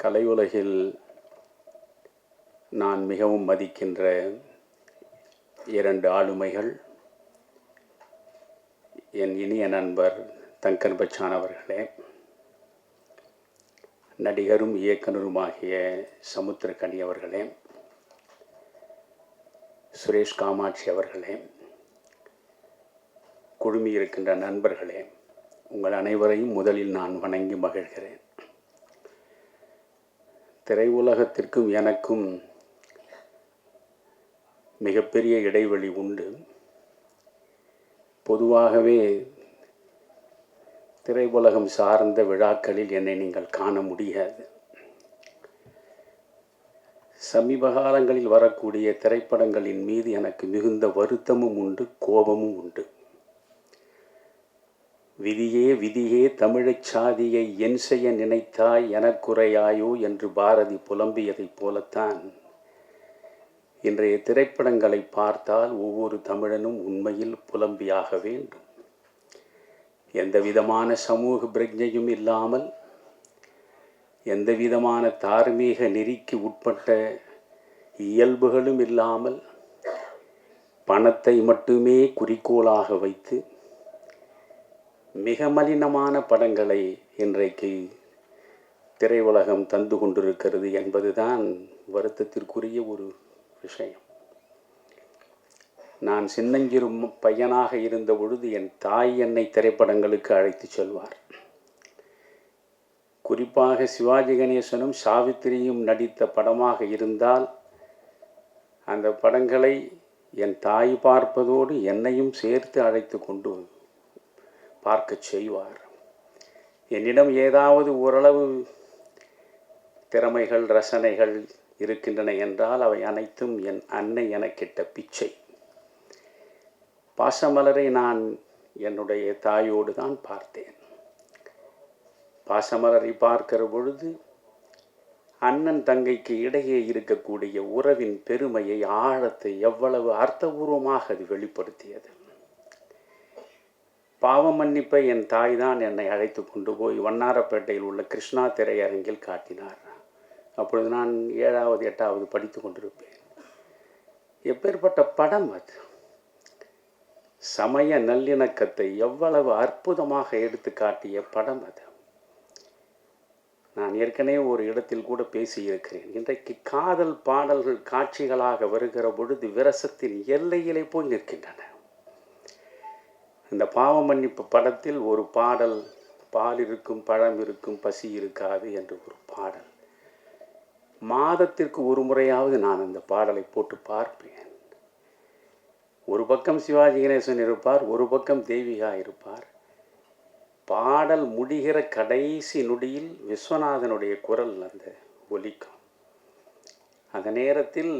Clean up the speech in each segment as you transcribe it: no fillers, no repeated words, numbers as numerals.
கலையுலகில் நான் மிகவும் மதிக்கின்ற இரண்டு ஆளுமைகள் என் இனிய நண்பர் தங்கர் பச்சான் அவர்களே, நடிகரும் இயக்குனருமாகிய சமுத்திரக்கனி அவர்களே, சுரேஷ் காமாட்சி அவர்களே, குழுமியிருக்கின்ற நண்பர்களே, உங்கள் அனைவரையும் முதலில் நான் வணங்கி மகிழ்கிறேன். திரையுலகத்திற்கும் எனக்கும் மிகப்பெரிய இடைவெளி உண்டு. பொதுவாகவே திரையுலகம் சார்ந்த விழாக்களில் என்னை நீங்கள் காண முடியாது. சமீப காலங்களில் வரக்கூடிய திரைப்படங்களின் மீது எனக்கு மிகுந்த வருத்தமும் உண்டு, கோபமும் உண்டு. விதியே விதியே தமிழைச் சாதியை என் செய்ய நினைத்தாய் எனக்குறையாயோ என்று பாரதி புலம்பியதைப் போலத்தான் இன்றைய திரைப்படங்களை பார்த்தால் ஒவ்வொரு தமிழனும் உண்மையில் புலம்பியாக வேண்டும். எந்த விதமான சமூக பிரஜையும் இல்லாமல், எந்த விதமான தார்மீக நெறிக்கு உட்பட்ட இயல்புகளும் இல்லாமல், பணத்தை மட்டுமே குறிக்கோளாக வைத்து மிக மலினமான படங்களை இன்றைக்கு திரையுலகம் தந்து கொண்டிருக்கிறது என்பதுதான் வருத்தத்திற்குரிய ஒரு விஷயம். நான் சின்னஞ்சிறு பையனாக இருந்த பொழுது என் தாய் என்னை திரைப்படங்களுக்கு அழைத்து செல்வார். குறிப்பாக சிவாஜி கணேசனும் சாவித்திரியும் நடித்த படமாக இருந்தால் அந்த படங்களை என் தாய் பார்ப்பதோடு என்னையும் சேர்த்து அழைத்து கொண்டு பார்க்க செய்வார். என்னிடம் ஏதாவது ஓரளவு திறமைகள் ரசனைகள் இருக்கின்றன என்றால் அவை அனைத்தும் என் அன்னை எனக்கிட்ட பிச்சை. பாசமலரை நான் என்னுடைய தாயோடு தான் பார்த்தேன். பாசமலரை பார்க்கிற பொழுது அண்ணன் தங்கைக்கு இடையே இருக்கக்கூடிய உறவின் பெருமையை, ஆழத்தை எவ்வளவு அர்த்தபூர்வமாக அது வெளிப்படுத்தியது. பாவ மன்னிப்பை என் தாய் தான் என்னை அழைத்து கொண்டு போய் வண்ணாரப்பேட்டையில் உள்ள கிருஷ்ணா திரையரங்கில் காட்டினார். அப்பொழுது நான் 7வது 8வது படித்து கொண்டிருப்பேன். எப்பேற்பட்ட படம் அது! சமய நல்லிணக்கத்தை எவ்வளவு அற்புதமாக எடுத்து காட்டிய படம் அது. நான் ஏற்கனவே ஒரு இடத்தில் கூட பேசியிருக்கிறேன். இன்றைக்கு காதல் பாடல்கள் காட்சிகளாக வருகிற பொழுது விரசத்தின் எல்லையிலே போய் நிற்கின்றன. இந்த பாவ மன்னிப்பு படத்தில் ஒரு பாடல், பால் இருக்கும் பழம் இருக்கும் பசி இருக்காது என்று ஒரு பாடல், மாதத்திற்கு ஒரு முறையாவது நான் அந்த பாடலை போட்டு பார்ப்பேன். ஒரு பக்கம் சிவாஜி கணேசன் இருப்பார், ஒரு பக்கம் தேவிகா இருப்பார். பாடல் முடிகிற கடைசி நொடியில் விஸ்வநாதனுடைய குரல் அந்த ஒலிக்கும். அந்த நேரத்தில்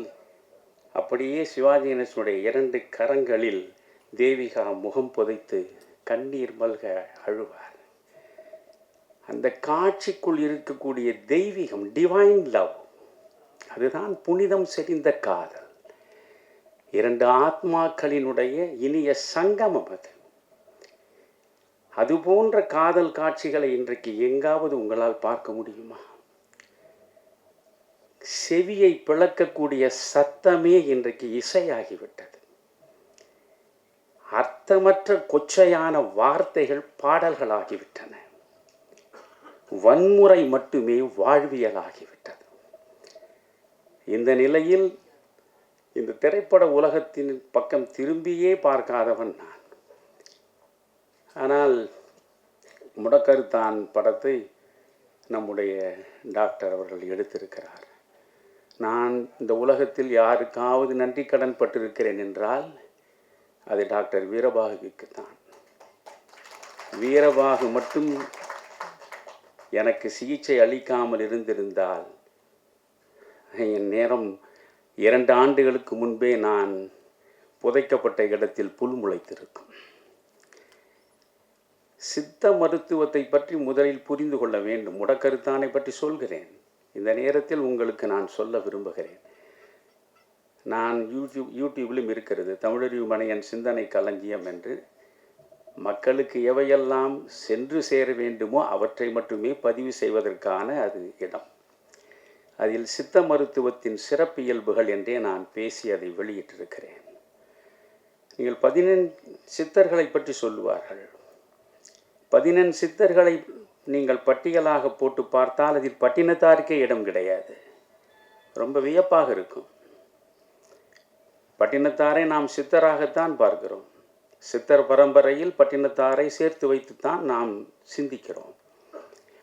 அப்படியே சிவாஜி கணேசனுடைய 2 கரங்களில் தேவிகா முகம் புதைத்து கண்ணீர் மல்க அழுவார். அந்த காட்சிக்குள் இருக்கக்கூடிய தெய்வீகம், டிவைன் லவ், அதுதான் புனிதம் செறிந்த காதல். 2 ஆத்மாக்களினுடைய இனிய சங்கமம் அது. அதுபோன்ற காதல் காட்சிகளை இன்றைக்கு எங்காவது உங்களால் பார்க்க முடியுமா? செவியை பிளக்கக்கூடிய சத்தமே இன்றைக்கு இசையாகிவிட்டது. அர்த்தமற்ற கொச்சையான வார்த்தைகள் பாடல்களாகிவிட்டன. வன்முறை மட்டுமே வாழ்வியலாகிவிட்டது. இந்த நிலையில் இந்த திரைப்பட உலகத்தின் பக்கம் திரும்பியே பார்க்காதவன் நான். ஆனால் முடக்கருத்தான் படத்தை நம்முடைய டாக்டர் அவர்கள் எடுத்திருக்கிறார். நான் இந்த உலகத்தில் யாருக்காவது நன்றி கடன் பட்டிருக்கிறேன் என்றால் அது டாக்டர் வீரபாகுவுக்கு தான். வீரபாகு மட்டும் எனக்கு சிகிச்சை அளிக்காமல் இருந்திருந்தால் என் நேரம் 2 ஆண்டுகளுக்கு முன்பே நான் புதைக்கப்பட்ட இடத்தில் புல் முளைத்திருக்கும். சித்த மருத்துவத்தை பற்றி முதலில் புரிந்து கொள்ள வேண்டும். முடக்கருத்தானை பற்றி சொல்கிறேன். இந்த நேரத்தில் உங்களுக்கு நான் சொல்ல விரும்புகிறேன். நான் யூடியூபிலும் இருக்கிறது, தமிழறிவு மனையன் சிந்தனை களஞ்சியம் என்று. மக்களுக்கு எவையெல்லாம் சென்று சேர வேண்டுமோ அவற்றை மட்டுமே பதிவு செய்வதற்கான அது இடம். அதில் சித்த மருத்துவத்தின் சிறப்பியல்புகள் என்றே நான் பேசி அதை வெளியிட்டிருக்கிறேன். நீங்கள் 14 சித்தர்களை பற்றி சொல்லுவார்கள். 14 சித்தர்களை நீங்கள் பட்டியலாக போட்டு பார்த்தால் அதில் பட்டினத்தாருக்கே இடம் கிடையாது. ரொம்ப வியப்பாக இருக்கும். பட்டினத்தாரை நாம் சித்தராகத்தான் பார்க்கிறோம். சித்தர் பரம்பரையில் பட்டினத்தாரை சேர்த்து வைத்துத்தான் நாம் சிந்திக்கிறோம்.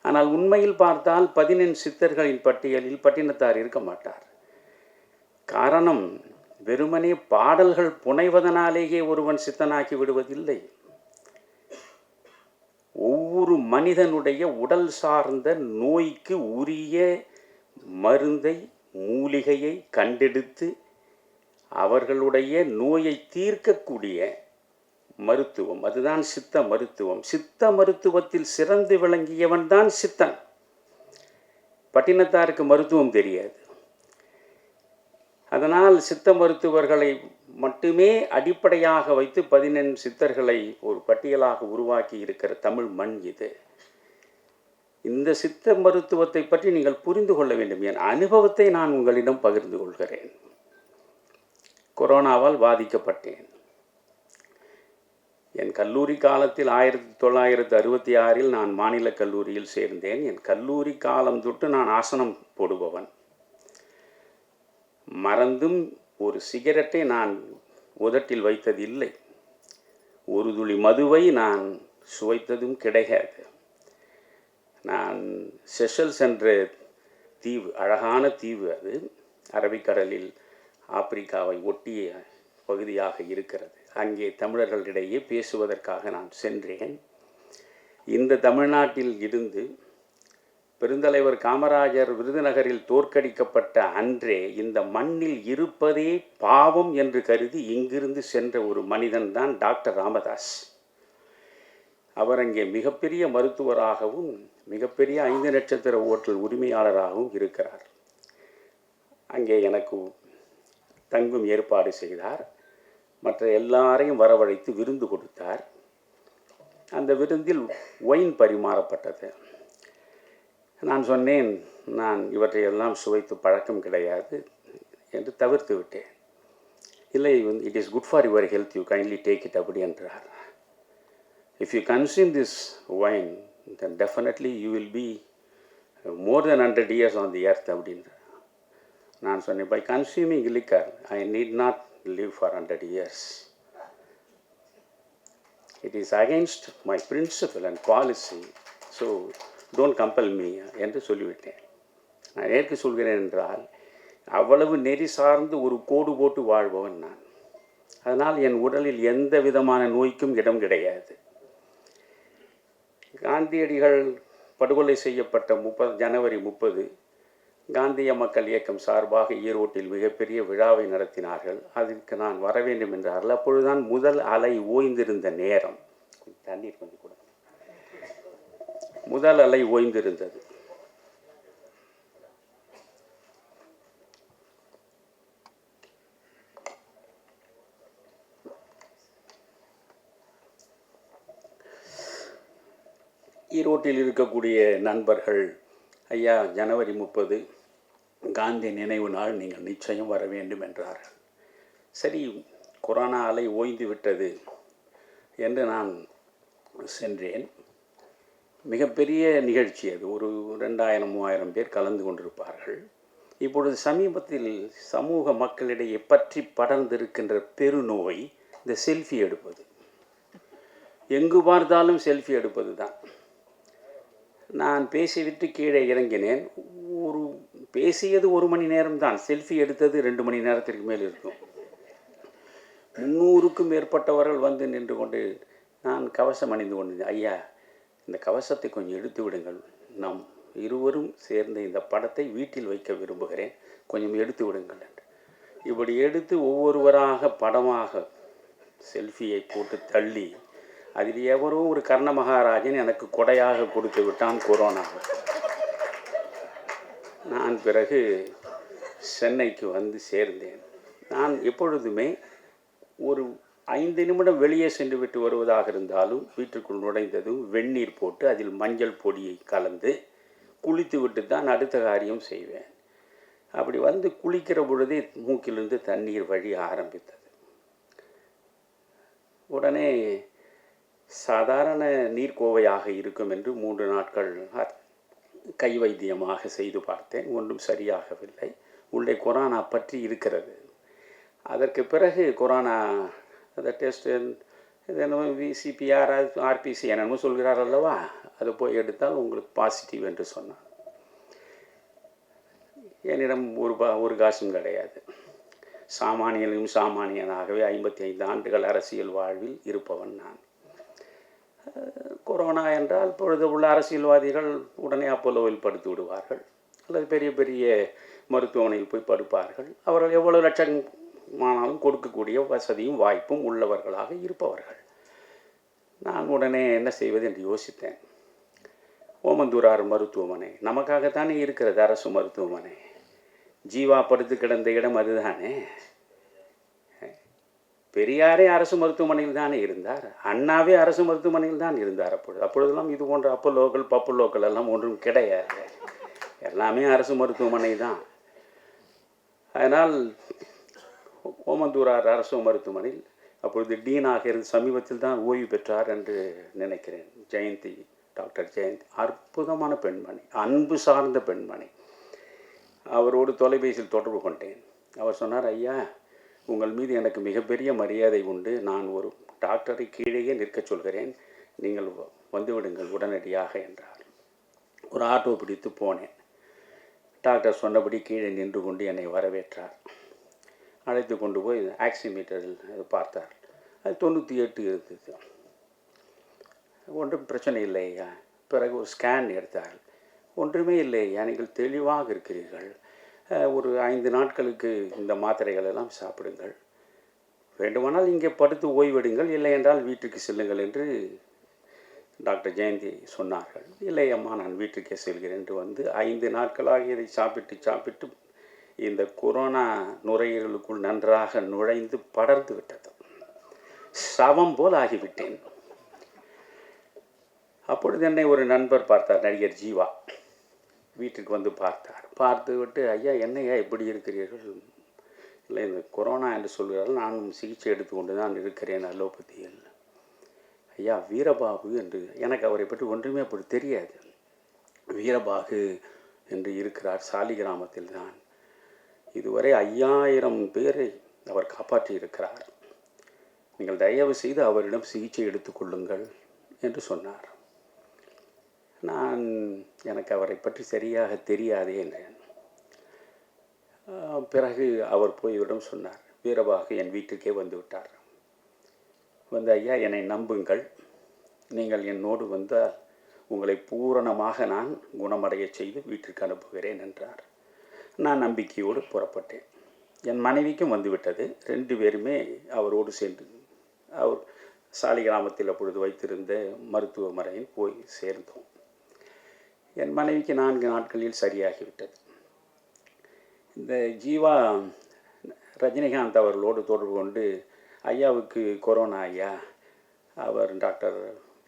ஆனால் உண்மையில் பார்த்தால் 14 சித்தர்களின் பட்டியலில் பட்டினத்தார் இருக்க மாட்டார். காரணம், வெறுமனே பாடல்கள் புனைவதனாலேயே ஒருவன் சித்தனாக்கி விடுவதில்லை. ஒவ்வொரு மனிதனுடைய உடல் சார்ந்த நோய்க்கு உரிய மருந்தை, மூலிகையை கண்டெடுத்து அவர்களுடைய நோயை தீர்க்கக்கூடிய மருத்துவம், அதுதான் சித்த மருத்துவம். சித்த மருத்துவத்தில் சிறந்து விளங்கியவன் தான் சித்தன். பட்டினத்தாருக்கு மருத்துவம் தெரியாது. அதனால் சித்த மருத்துவர்களை மட்டுமே அடிப்படையாக வைத்து 14 சித்தர்களை ஒரு பட்டியலாக உருவாக்கி இருக்கிற தமிழ் மண் இது. இந்த சித்த மருத்துவத்தை பற்றி நீங்கள் புரிந்து கொள்ள வேண்டும். என் அனுபவத்தை நான் உங்களிடம் பகிர்ந்து கொள்கிறேன். கொரோனாவால் பாதிக்கப்பட்டேன். என் கல்லூரி காலத்தில் 1966 நான் மாநில கல்லூரியில் சேர்ந்தேன். என் கல்லூரி காலம் தொட்டு நான் ஆசனம் போடுபவன். மறந்தும் ஒரு சிகரெட்டை நான் உதட்டில் வைத்ததில்லை. ஒரு துளி மதுவை நான் சுவைத்ததும் கிடையாது. நான் செஷல்ஸ் என்ற தீவு, அழகான தீவு, அது அரபிக்கடலில் ஆப்பிரிக்காவை ஒட்டிய பகுதியாக இருக்கிறது. அங்கே தமிழர்களிடையே பேசுவதற்காக நான் சென்றேன். இந்த தமிழ்நாட்டில் இருந்து பெருந்தலைவர் காமராஜர் விருதுநகரில் தோற்கடிக்கப்பட்ட அன்றே இந்த மண்ணில் இருப்பதே பாவம் என்று கருதி இங்கிருந்து சென்ற ஒரு மனிதன் தான் டாக்டர் ராமதாஸ். அவர் அங்கே மிகப்பெரிய மருத்துவராகவும் மிகப்பெரிய 5 நட்சத்திர ஓட்டல் உரிமையாளராகவும் இருக்கிறார். அங்கே எனக்கு தங்கும் ஏற்பாடு செய்தார். மற்ற எல்லாரையும் வரவழைத்து விருந்து கொடுத்தார். அந்த விருந்தில் ஒயின் பரிமாறப்பட்டது. நான் சொன்னேன், நான் இவற்றையெல்லாம் சுவைத்து பழக்கம் கிடையாது என்று தவிர்த்து விட்டேன். இல்லை, it is good for your health, you kindly take it அப்படி என்றார். If you consume this wine then definitely you will be more than 100 years on the earth அப்படின்ற. நான் சொன்னேன், by consuming liquor I need not live for 100 years. It is against my principle and policy, so don't compel me என்று சொல்லிவிட்டேன். நான் ஏற்கு சொல்கிறேன் என்றால், அவ்வளவு நெறி சார்ந்து ஒரு கோடு போட்டு வாழ்பவன் நான். அதனால் என் உடலில் எந்த விதமான நோய்க்கும் இடம் கிடையாது. காந்தியடிகள் படுகொலை செய்யப்பட்ட ஜனவரி 30 காந்திய மக்கள் இயக்கம் சார்பாக ஈரோட்டில் மிகப்பெரிய விழாவை நடத்தினார்கள். அதற்கு நான் வர வேண்டும் என்றார்கள். அப்பொழுதுதான் முதல் அலை ஓய்ந்திருந்த நேரம். தண்ணீர் கொஞ்சம் கூட. முதல் அலை ஓய்ந்திருந்தது. ஈரோட்டில் இருக்கக்கூடிய நண்பர்கள், ஐயா ஜனவரி 30 காந்தி நினைவு நாள், நீங்கள் நிச்சயம் வர வேண்டும் என்றார்கள். சரி, கொரோனா அலை ஓய்ந்து விட்டது என்று நான் சென்றேன். மிகப்பெரிய நிகழ்ச்சி அது. ஒரு 2000-3000 பேர் கலந்து கொண்டிருப்பார்கள். இப்பொழுது சமீபத்தில் சமூக மக்களிடையே பற்றி படர்ந்திருக்கின்ற பெருநோய் இந்த செல்ஃபி எடுப்பது. எங்கு பார்த்தாலும் செல்ஃபி எடுப்பது தான். நான் பேசிவிட்டு கீழே இறங்கினேன். பேசியது 1 மணி நேரம்தான், செல்ஃபி எடுத்தது 2 மணி நேரத்திற்கு மேல் இருக்கும். 300க்கும் மேற்பட்டவர்கள் வந்து நின்று கொண்டு, நான் கவசம் அணிந்து கொண்டு, ஐயா இந்த கவசத்தை கொஞ்சம் எடுத்து விடுங்கள், நாம் இருவரும் சேர்ந்து இந்த படத்தை வீட்டில் வைக்க விரும்புகிறேன், கொஞ்சம் எடுத்து விடுங்கள் என்று. இப்படி எடுத்து ஒவ்வொருவராக படமாக செல்ஃபியை போட்டு தள்ளி, அதில் எவரோ ஒரு கர்ண மகாராஜன் எனக்கு கொடையாக கொடுத்து விட்டான் கொரோனா. நான் பிறகு சென்னைக்கு வந்து சேர்ந்தேன். நான் எப்பொழுதுமே ஒரு 5 நிமிடம் வெளியே சென்று விட்டு வருவதாக இருந்தாலும் வீட்டுக்குள் நுழைந்ததும் வெந்நீர் போட்டு அதில் மஞ்சள் பொடியை கலந்து குளித்து விட்டு தான் அடுத்த காரியம் செய்வேன். அப்படி வந்து குளிக்கிற பொழுதே மூக்கிலிருந்து தண்ணீர் வழிய ஆரம்பித்தது. உடனே சாதாரண நீர்க்கோவையாக இருக்கும் என்று 3 நாட்கள் கை வைத்தியமாக செய்து பார்த்தேன். ஒன்றும் சரியாகவில்லை. உள்ளே கொரோனா பற்றி இருக்கிறது. அதற்கு பிறகு கொரோனா அந்த டெஸ்ட் இது என்னமோ விசிபிஆர் ஆர்பிசி என்னமோ சொல்கிறார் அல்லவா, அதை போய் எடுத்தால் உங்களுக்கு பாசிட்டிவ் என்று சொன்னார். என்னிடம் ஒரு காசும் கிடையாது. சாமானியனும் சாமானியனாகவே 55 ஆண்டுகள் அரசியல் வாழ்வில் இருப்பவன் நான். கொரோனா என்றால் இப்பொழுது உள்ள அரசியல்வாதிகள் உடனே அப்போலோவில் படுத்து விடுவார்கள், அல்லது பெரிய பெரிய மருத்துவமனையில் போய் படுப்பார்கள். அவர்கள் எவ்வளவு லட்சமானாலும் கொடுக்கக்கூடிய வசதியும் வாய்ப்பும் உள்ளவர்களாக இருப்பவர்கள். நான் உடனே என்ன செய்வது என்று யோசித்தேன். ஓமந்தூரார் மருத்துவமனை நமக்காகத்தானே இருக்கிறது, அரசு மருத்துவமனை. ஜீவா படுத்து கிடந்த இடம் அதுதானே. பெரியாரே அரசு மருத்துவமனையில் தானே இருந்தார், அண்ணாவே அரசு மருத்துவமனையில் தான் இருந்தார். அப்பொழுதெல்லாம் இது போன்ற அப்போலோக்கள் பப்புலோக்கள் எல்லாம் ஒன்றும் கிடையாது, எல்லாமே அரசு மருத்துவமனை தான். அதனால் ஓமந்தூரார் அரசு மருத்துவமனையில் அப்பொழுது டீனாக இருந்து சமீபத்தில் தான் ஓய்வு பெற்றார் என்று நினைக்கிறேன், ஜெயந்தி, டாக்டர் ஜெயந்தி. அற்புதமான பெண்மணி, அன்பு சார்ந்த பெண்மணி. அவரோடு தொலைபேசியில் தொடர்பு கொண்டேன். அவர் சொன்னார், ஐயா உங்கள் மீது எனக்கு மிகப்பெரிய மரியாதை உண்டு, நான் ஒரு டாக்டரை கீழேயே நிற்கச் சொல்கிறேன், நீங்கள் வந்துவிடுங்கள் உடனடியாக என்றார். ஒரு ஆட்டோ பிடித்து போனேன். டாக்டர் சொன்னபடி கீழே நின்று கொண்டு என்னை வரவேற்றார். அழைத்து கொண்டு போய் ஆக்சிமீட்டரில் பார்த்தார். அது 98 இருந்தது. ஒன்றும் பிரச்சனை இல்லை ஐயா. பிறகு ஒரு ஸ்கேன் எடுத்தார். ஒன்றுமே இல்லை ஐயா, நீங்கள் தெளிவாக இருக்கிறீர்கள், ஒரு 5 நாட்களுக்கு இந்த மாத்திரைகள் எல்லாம் சாப்பிடுங்கள், வேண்டுமானால் இங்கே படுத்து ஓய்வெடுங்கள், இல்லை என்றால் வீட்டுக்கு செல்லுங்கள் என்று டாக்டர் ஜெயந்தி சொன்னார்கள். இல்லை அம்மா நான் வீட்டுக்கே செல்கிறேன் என்று வந்து 5 நாட்களாக இதை சாப்பிட்டு இந்த கொரோனா நுரையீரலுக்குள் நன்றாக நுழைந்து படர்ந்து விட்டது. சவம் போல் ஆகிவிட்டேன். அப்பொழுது என்னை ஒரு நண்பர் பார்த்தார், நடிகர் ஜீவா. வீட்டுக்கு வந்து பார்த்து விட்டு, ஐயா என்னையா இப்படி இருக்கிறீர்கள்? இல்லை இந்த கொரோனா என்று சொல்கிறார்கள், நானும் சிகிச்சை எடுத்துக்கொண்டு தான் இருக்கிறேன் அலோபதியில். ஐயா வீரபாகு என்று, எனக்கு அவரை பற்றி ஒன்றுமே அப்படி தெரியாது. வீரபாகு என்று இருக்கிறார், சாலி கிராமத்தில் தான். இதுவரை 5000 பேரை அவர் காப்பாற்றி இருக்கிறார். நீங்கள் தயவு செய்து அவரிடம் சிகிச்சை எடுத்துக்கொள்ளுங்கள் என்று சொன்னார். எனக்கு அவரை பற்றி சரியாக தெரியாதே என்றேன். பிறகு அவர் போய் இவரிடம் சொன்னார், வீரபாகு என் வீட்டுக்கே வந்து விட்டார். வந்து ஐயா என்னை நம்புங்கள், நீங்கள் என்னோடு வந்தால் உங்களை பூரணமாக நான் குணமடைய செய்து வீட்டிற்கு அனுப்புகிறேன் என்றார். நான் நம்பிக்கையோடு புறப்பட்டேன். என் மனைவிக்கும் வந்துவிட்டது. 2 பேருமே அவரோடு சேர்ந்து அவர் சாலி கிராமத்தில் அப்பொழுது வைத்திருந்த மருத்துவமனையில் போய் சேர்ந்தோம். என் மனைவிக்கு 4 நாட்களில் சரியாகிவிட்டது. இந்த ஜீவா ரஜினிகாந்த் அவர்களோடு தொடர்பு கொண்டு, ஐயாவுக்கு கொரோனா ஐயா, அவர் டாக்டர்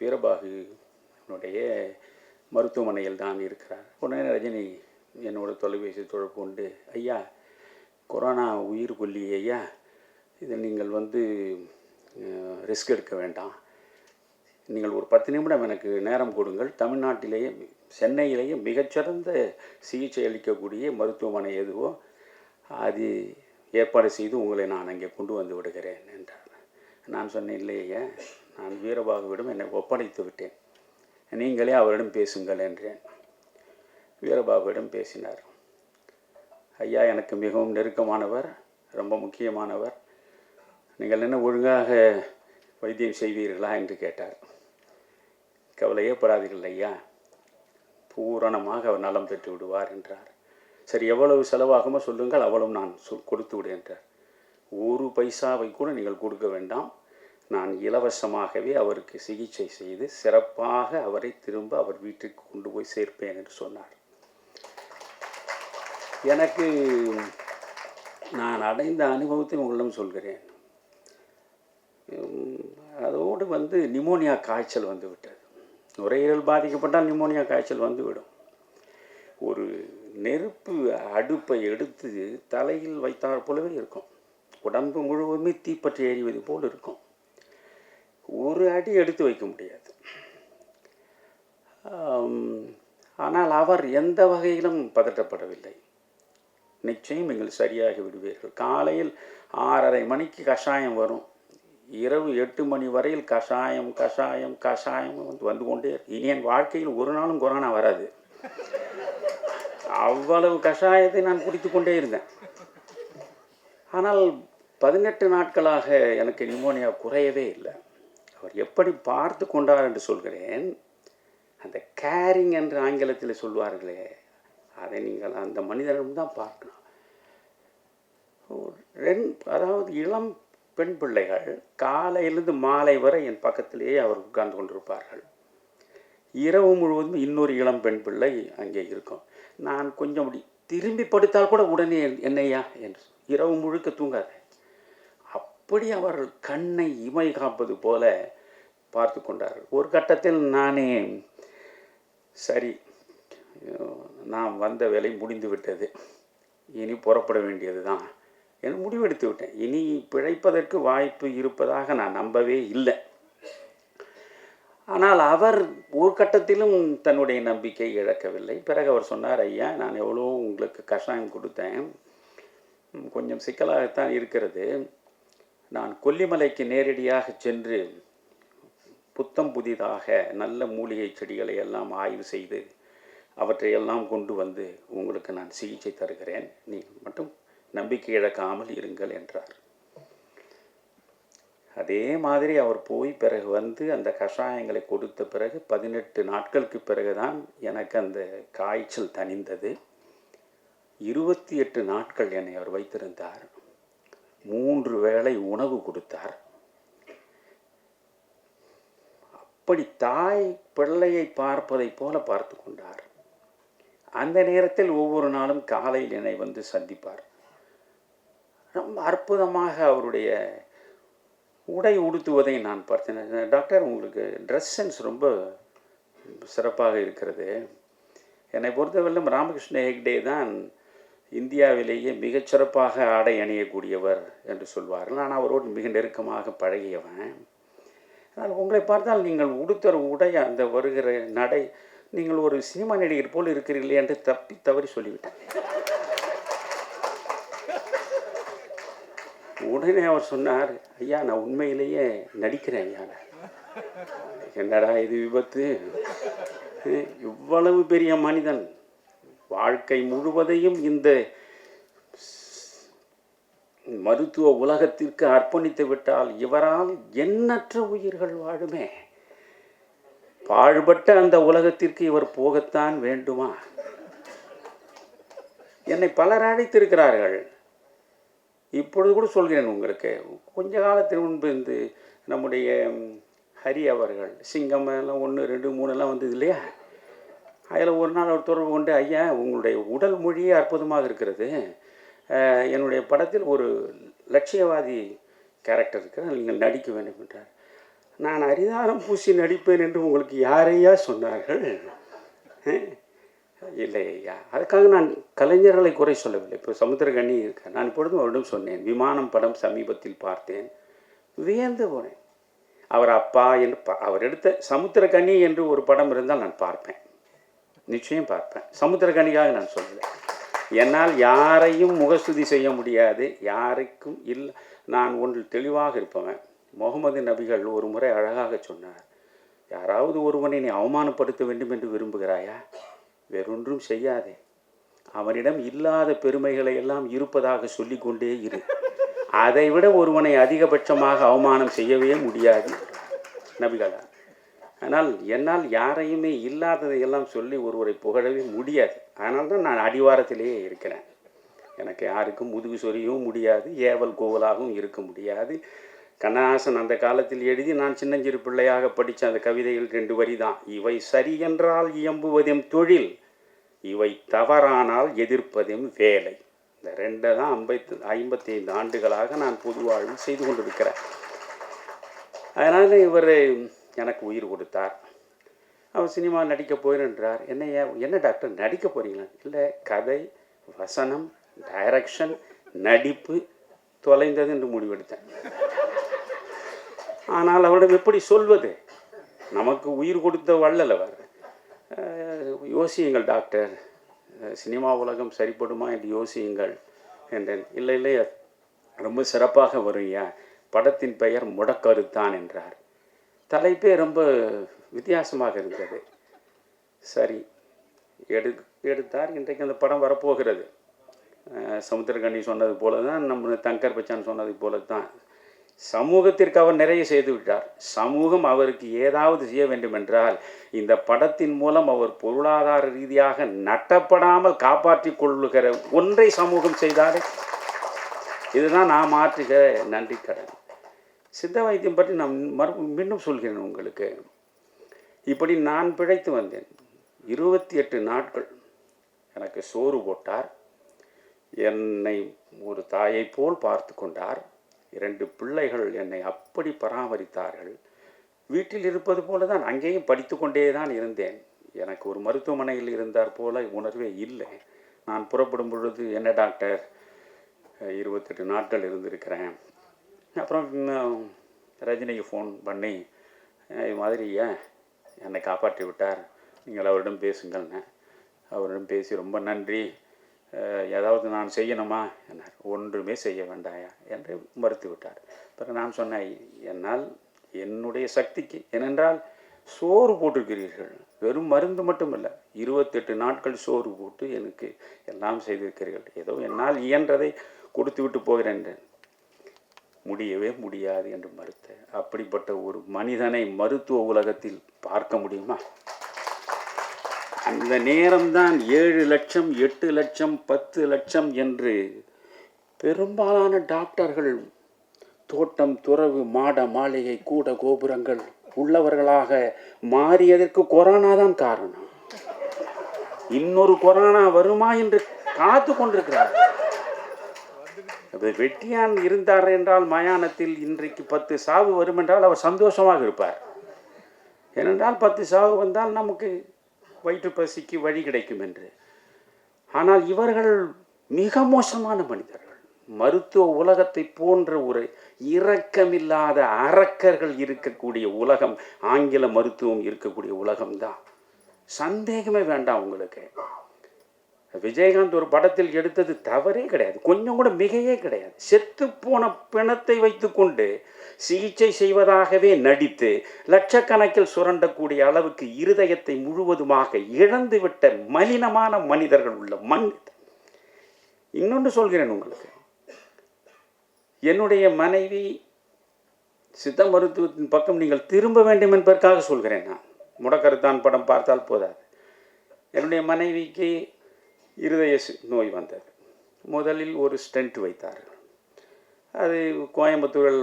வீரபாகுனுடைய மருத்துவமனையில் தான் இருக்கிறார். உடனே ரஜினி என்னோட தொலைபேசி தொடர்பு கொண்டு, ஐயா கொரோனா உயிர் கொல்லி ஐயா, இதை நீங்கள் ரிஸ்க் எடுக்க வேண்டாம், நீங்கள் ஒரு 10 நிமிடம் எனக்கு நேரம் கொடுங்கள், தமிழ்நாட்டிலேயே சென்னையிலேயே மிகச்சிறந்த சிகிச்சை அளிக்கக்கூடிய மருத்துவமனை எதுவோ அது ஏற்பாடு செய்து உங்களை நான் அங்கே கொண்டு வந்து விடுகிறேன் என்றார். நான் சொன்னேன், இல்லையா நான் வீரபாகுவிடம் என்னை ஒப்படைத்து விட்டேன், நீங்களே அவரிடம் பேசுங்கள் என்றேன். வீரபாகுவிடம் பேசினார். ஐயா எனக்கு மிகவும் நெருக்கமானவர், ரொம்ப முக்கியமானவர், நீங்கள் என்ன ஒழுங்காக வைத்தியம் செய்வீர்களா என்று கேட்டார். கவலையே படாதீர்கள் ஐயா, பூரணமாக அவர் நலம் பெற்று விடுவார் என்றார். சரி எவ்வளவு செலவாகுமோ சொல்லுங்கள், அவ்வளவு நான் கொடுத்து விடு என்றார். 1 பைசாவை கூட நீங்கள் கொடுக்க வேண்டாம், நான் இலவசமாகவே அவருக்கு சிகிச்சை செய்து சிறப்பாக அவரை திரும்ப அவர் வீட்டுக்கு கொண்டு போய் சேர்ப்பேன் என்று சொன்னார். எனக்கு நான் அடைந்த அனுபவத்தை உங்களிடம் சொல்கிறேன். அதோடு நிமோனியா காய்ச்சல் வந்து விட்டது. நுரையீரல் பாதிக்கப்பட்டால் நிமோனியா காய்ச்சல் வந்துவிடும். ஒரு நெருப்பு அடுப்பை எடுத்து தலையில் வைத்தாற் போலவே இருக்கும். உடம்பு முழுவதுமே தீப்பற்றி எறிவது போல் இருக்கும். ஒரு அடி எடுத்து வைக்க முடியாது. ஆனால் அவர் எந்த வகையிலும் பதட்டப்படவில்லை. நிச்சயம் நீங்கள் சரியாகி விடுவீர்கள். காலையில் 6:30 மணிக்கு கஷாயம் வரும். இரவு 8 மணி வரையில் கஷாயம் கஷாயம் கஷாயம் வந்து கொண்டே. இனி என் வாழ்க்கையில் ஒரு நாளும் கொரோனா வராது. அவ்வளவு கஷாயத்தை நான் குடித்து கொண்டே இருந்தேன். ஆனால் 18 நாட்களாக எனக்கு நிமோனியா குறையவே இல்லை. அவர் எப்படி பார்த்து கொண்டார் என்று சொல்கிறேன். அந்த கேரிங் என்று ஆங்கிலத்தில் சொல்வார்களே, அதை நீங்கள் அந்த மனிதனிடம்தான் பார்க்கணும். அதாவது இளம் பெண் பிள்ளைகள் காலையிலிருந்து மாலை வரை என் பக்கத்திலேயே அவர் உட்கார்ந்து கொண்டிருப்பார்கள். இரவு முழுவதும் இன்னொரு இளம் பெண் பிள்ளை அங்கே இருக்கும். நான் கொஞ்சம் அப்படி திரும்பி படுத்தால் கூட உடனே என்னையா என்று, இரவு முழுக்க தூங்காது. அப்படி அவர் கண்ணை இமை காப்பது போல பார்த்து கொண்டார்கள். ஒரு கட்டத்தில் நானே, சரி, நான் வந்த வேலை முடிந்து விட்டது, இனி புறப்பட வேண்டியது தான் என்று முடிவெடுத்து விட்டேன். இனி பிழைப்பதற்கு வாய்ப்பு இருப்பதாக நான் நம்பவே இல்லை. ஆனால் அவர் ஒரு கட்டத்திலும் தன்னுடைய நம்பிக்கை இழக்கவில்லை. பிறகு அவர் சொன்னார், ஐயா, நான் எவ்வளோ உங்களுக்கு கஷாயம் கொடுத்தேன், கொஞ்சம் சிக்கலாகத்தான் இருக்கிறது. நான் கொல்லிமலைக்கு நேரடியாக சென்று புத்தம் புதிதாக நல்ல மூலிகை செடிகளை எல்லாம் ஆய்வு செய்து அவற்றையெல்லாம் கொண்டு வந்து உங்களுக்கு நான் சிகிச்சை தருகிறேன், நீங்கள் மட்டும் நம்பிக்கை இழக்காமல் இருங்கள் என்றார். அதே மாதிரி அவர் போய் பிறகு வந்து அந்த கஷாயங்களை கொடுத்த பிறகு 18 நாட்களுக்கு பிறகுதான் எனக்கு அந்த காய்ச்சல் தணிந்தது. 28 நாட்கள் என்னை அவர் வைத்திருந்தார். 3 வேளை உணவு கொடுத்தார். அப்படி தாய் பிள்ளையை பார்ப்பதை போல பார்த்து கொண்டார். அந்த நேரத்தில் ஒவ்வொரு நாளும் காலையில் என்னை வந்து சந்திப்பார். ரொம்ப அற்புதமாக அவருடைய உடை உடுத்துவதை நான் பார்த்தேன். டாக்டர், உங்களுக்கு ட்ரெஸ் சென்ஸ் ரொம்ப சிறப்பாக இருக்கிறது. என்னை பொறுத்தவரையிலும் ராமகிருஷ்ண ஹெக்டே தான் இந்தியாவிலேயே மிகச்சிறப்பாக ஆடை அணியக்கூடியவர் என்று சொல்வார்கள். நான் அவரோடு மிக நெருக்கமாக பழகியவன். ஆனால் உங்களை பார்த்தால் நீங்கள் உடுத்துற உடை, அந்த வருகிற நடை, நீங்கள் ஒரு சினிமா நடிகர் போல் இருக்கிறீர்களே என்று தவறி சொல்லிவிட்டேன். உடனே அவர் சொன்னார், ஐயா, நான் உண்மையிலேயே நடிக்கிறேன் ஐயா. என்னடா இது விபத்து! இவ்வளவு பெரிய மனிதன் வாழ்க்கை முழுவதையும் இந்த மருத்துவ உலகத்திற்கு அர்ப்பணித்து விட்டால் இவரால் எண்ணற்ற உயிர்கள் வாழுமே. பாழ்பட்ட அந்த உலகத்திற்கு இவர் போகத்தான் வேண்டுமா? என்னை பலர் அழைத்திருக்கிறார்கள். இப்பொழுது கூட சொல்கிறேன் உங்களுக்கு. கொஞ்ச காலத்திற்கு முன்பு இந்த நம்முடைய ஹரி அவர்கள் சிங்கம் எல்லாம் 1, 2, 3 எல்லாம் வந்தது இல்லையா? அதில் ஒரு நாள் அவர் தொடர்பு கொண்டு, ஐயா, உங்களுடைய உடல் மொழியே அற்புதமாக இருக்கிறது, என்னுடைய படத்தில் ஒரு லட்சியவாதி கேரக்டர் இருக்கிற, நீங்கள் நடிக்க வேண்டும் என்றார். நான் அரிதாரம் பூசி நடிப்பேன் என்று உங்களுக்கு யாரையா சொன்னார்கள்? இல்லை ஐயா, அதுக்காக நான் கலைஞர்களை குறை சொல்லவில்லை. இப்போ சமுத்திரக்கனி இருக்க, நான் இப்பொழுதும் அவரிடம் சொன்னேன், விமானம் படம் சமீபத்தில் பார்த்தேன், வியந்து போனேன். அவர் அப்பா என்று அவர் எடுத்த சமுத்திரக்கனி என்று ஒரு படம் இருந்தால் நான் பார்ப்பேன், நிச்சயம் பார்ப்பேன். சமுத்திரக்கனிக்காக நான் சொல்லலை. என்னால் யாரையும் முகஸ்துதி செய்ய முடியாது, யாருக்கும் இல்லை. நான் ஒன்றில் தெளிவாக இருப்பவன். முகமது நபிகள் ஒரு முறை அழகாக சொன்னார், யாராவது ஒருவனை நீ அவமானப்படுத்த வேண்டும் என்று விரும்புகிறாயா, வேறொன்றும் செய்யாதே, அவனிடம் இல்லாத பெருமைகளை எல்லாம் இருப்பதாக சொல்லிக்கொண்டே இரு, அதைவிட ஒருவனை அதிகபட்சமாக அவமானம் செய்யவே முடியாது நபிகளா. ஆனால் என்னால் யாரையுமே இல்லாததையெல்லாம் சொல்லி ஒருவரை புகழவே முடியாது. அதனால் தான் நான் அடிவாரத்திலேயே இருக்கிறேன். எனக்கு யாருக்கும் முதுகு சொரியவும் முடியாது, ஏவல் கோவலாகவும் இருக்க முடியாது. கண்ணதாசன் அந்த காலத்தில் எழுதி நான் சின்னஞ்சிறு பிள்ளையாக படித்த அந்த கவிதையில் 2 வரி தான், இவை சரி என்றால் இயம்புவதும் தொழில், இவை தவறானால் எதிர்ப்பதும் வேலை. இந்த 2 தான் 55 ஆண்டுகளாக நான் பொது வாழ்வில் செய்து கொண்டிருக்கிறேன். அதனால் இவர் எனக்கு உயிர் கொடுத்தார். அவர் சினிமா நடிக்க போயின்றார். என்ன டாக்டர் நடிக்க போகிறீங்களா? இல்லை, கதை, வசனம், டைரக்ஷன், நடிப்பு தொலைந்தது என்று முடிவெடுத்தேன். ஆனால் அவரிடம் எப்படி சொல்வது? நமக்கு உயிர் கொடுத்த வள்ளல் அவர். யோசியுங்கள் டாக்டர், சினிமா உலகம் சரிப்படுமா என்று யோசியுங்கள் என்றேன். இல்லை இல்லை, ரொம்ப சிறப்பாக வருயா, படத்தின் பெயர் முடக்கருத்தான் என்றார். தலைப்பே ரொம்ப வித்தியாசமாக இருந்தது. சரி, எடுத்தார். இன்றைக்கு அந்த படம் வரப்போகிறது. சமுத்திரகனி சொன்னது போல தான், நம்ம தங்கர் பச்சான் சொன்னது போல தான், சமூகத்திற்கு அவர் நிறைய செய்து விட்டார். சமூகம் அவருக்கு ஏதாவது செய்ய வேண்டும் என்றால் இந்த படத்தின் மூலம் அவர் பொருளாதார ரீதியாக நட்டப்படாமல் காப்பாற்றி கொள்ளுகிற ஒன்றை சமூகம் செய்தாலே இதுதான் நான் மாற்றுகிற நன்றி கடன். சித்த வைத்தியம் பற்றி நான் மீண்டும் சொல்கிறேன் உங்களுக்கு. இப்படி நான் பிழைத்து வந்தேன். 28 நாட்கள் எனக்கு சோறு போட்டார். என்னை ஒரு தாயை போல் பார்த்து கொண்டார். 2 பிள்ளைகள் என்னை அப்படி பராமரித்தார்கள். வீட்டில் இருப்பது போல தான் அங்கேயும் படித்து கொண்டே தான் இருந்தேன். எனக்கு ஒரு மருத்துவமனையில் இருந்தார் போல உணர்வே இல்லை. நான் புறப்படும் பொழுது, என்ன டாக்டர் 28 நாட்கள் இருந்திருக்கிறேன். அப்புறம் ரஜினிக்கு ஃபோன் பண்ணி, இது மாதிரி என்னை காப்பாற்றி விட்டார், நீங்கள் அவரிடம் பேசுங்கள்னு. அவரிடம் பேசி ரொம்ப நன்றி, ஏதாவது நான் செய்யணுமா என்னார். ஒன்றுமே செய்ய வேண்டாயா என்று மறுத்து விட்டார். பிறகு நான் சொன்னேன், என்னால் என்னுடைய சக்திக்கு, ஏனென்றால் சோறு போட்டிருக்கிறீர்கள், வெறும் மருந்து மட்டும் இல்லை, 28 நாட்கள் சோறு போட்டு எனக்கு எல்லாம் செய்திருக்கிறீர்கள், ஏதோ என்னால் இயன்றதை கொடுத்து விட்டு போகிறேன் என்றேன். முடியவே முடியாது என்று மறுத்த. அப்படிப்பட்ட ஒரு மனிதனை மருத்துவ உலகத்தில் பார்க்க முடியுமா? அந்த நேரம்தான் 7 லட்சம், 8 லட்சம், 10 லட்சம் என்று பெரும்பாலான டாக்டர்கள் தோட்டம், துறவு, மாட மாளிகை, கூட கோபுரங்கள் உள்ளவர்களாக மாறியதற்கு கொரோனா தான் காரணம். இன்னொரு கொரோனா வருமா என்று காத்து கொண்டிருக்கிறார். வெட்டியான் இருந்தார் என்றால் மயானத்தில் இன்றைக்கு 10 சாவு வரும் என்றால் அவர் சந்தோஷமாக இருப்பார். ஏனென்றால் 10 சாவு வந்தால் நமக்கு வயிற்று பசிக்கு வழி கிடைக்கும் என்று. ஆனால் இவர்கள் மிக மோசமான மனிதர்கள். மருத்துவ உலகத்தை போன்ற ஒரு இரக்கமில்லாத அரக்கர்கள் இருக்கக்கூடிய உலகம் ஆங்கில மருத்துவம் இருக்கக்கூடிய உலகம்தான். சந்தேகமே வேண்டாம் உங்களுக்கு. விஜயகாந்த் ஒரு படத்தில் எடுத்தது தவறே கிடையாது, கொஞ்சம் கூட மிகையே கிடையாது. செத்து போன பிணத்தை வைத்துக்கொண்டு சிகிச்சை செய்வதாகவே நடித்து லட்சக்கணக்கில் சுரண்டக்கூடிய அளவுக்கு இருதயத்தை முழுவதுமாக இழந்துவிட்ட மலினமான மனிதர்கள் உள்ள மண். இன்னொன்று சொல்கிறேன் உங்களுக்கு, என்னுடைய மனைவி சித்த மருத்துவத்தின் பக்கம் நீங்கள் திரும்ப வேண்டும் என்பதற்காக சொல்கிறேன். நான் முடக்கருத்தான் படம் பார்த்தால் போதாது. என்னுடைய மனைவிக்கு இருதய நோய் வந்தது. முதலில் ஒரு ஸ்டென்ட் வைத்தார்கள். அது கோயம்புத்தூரில்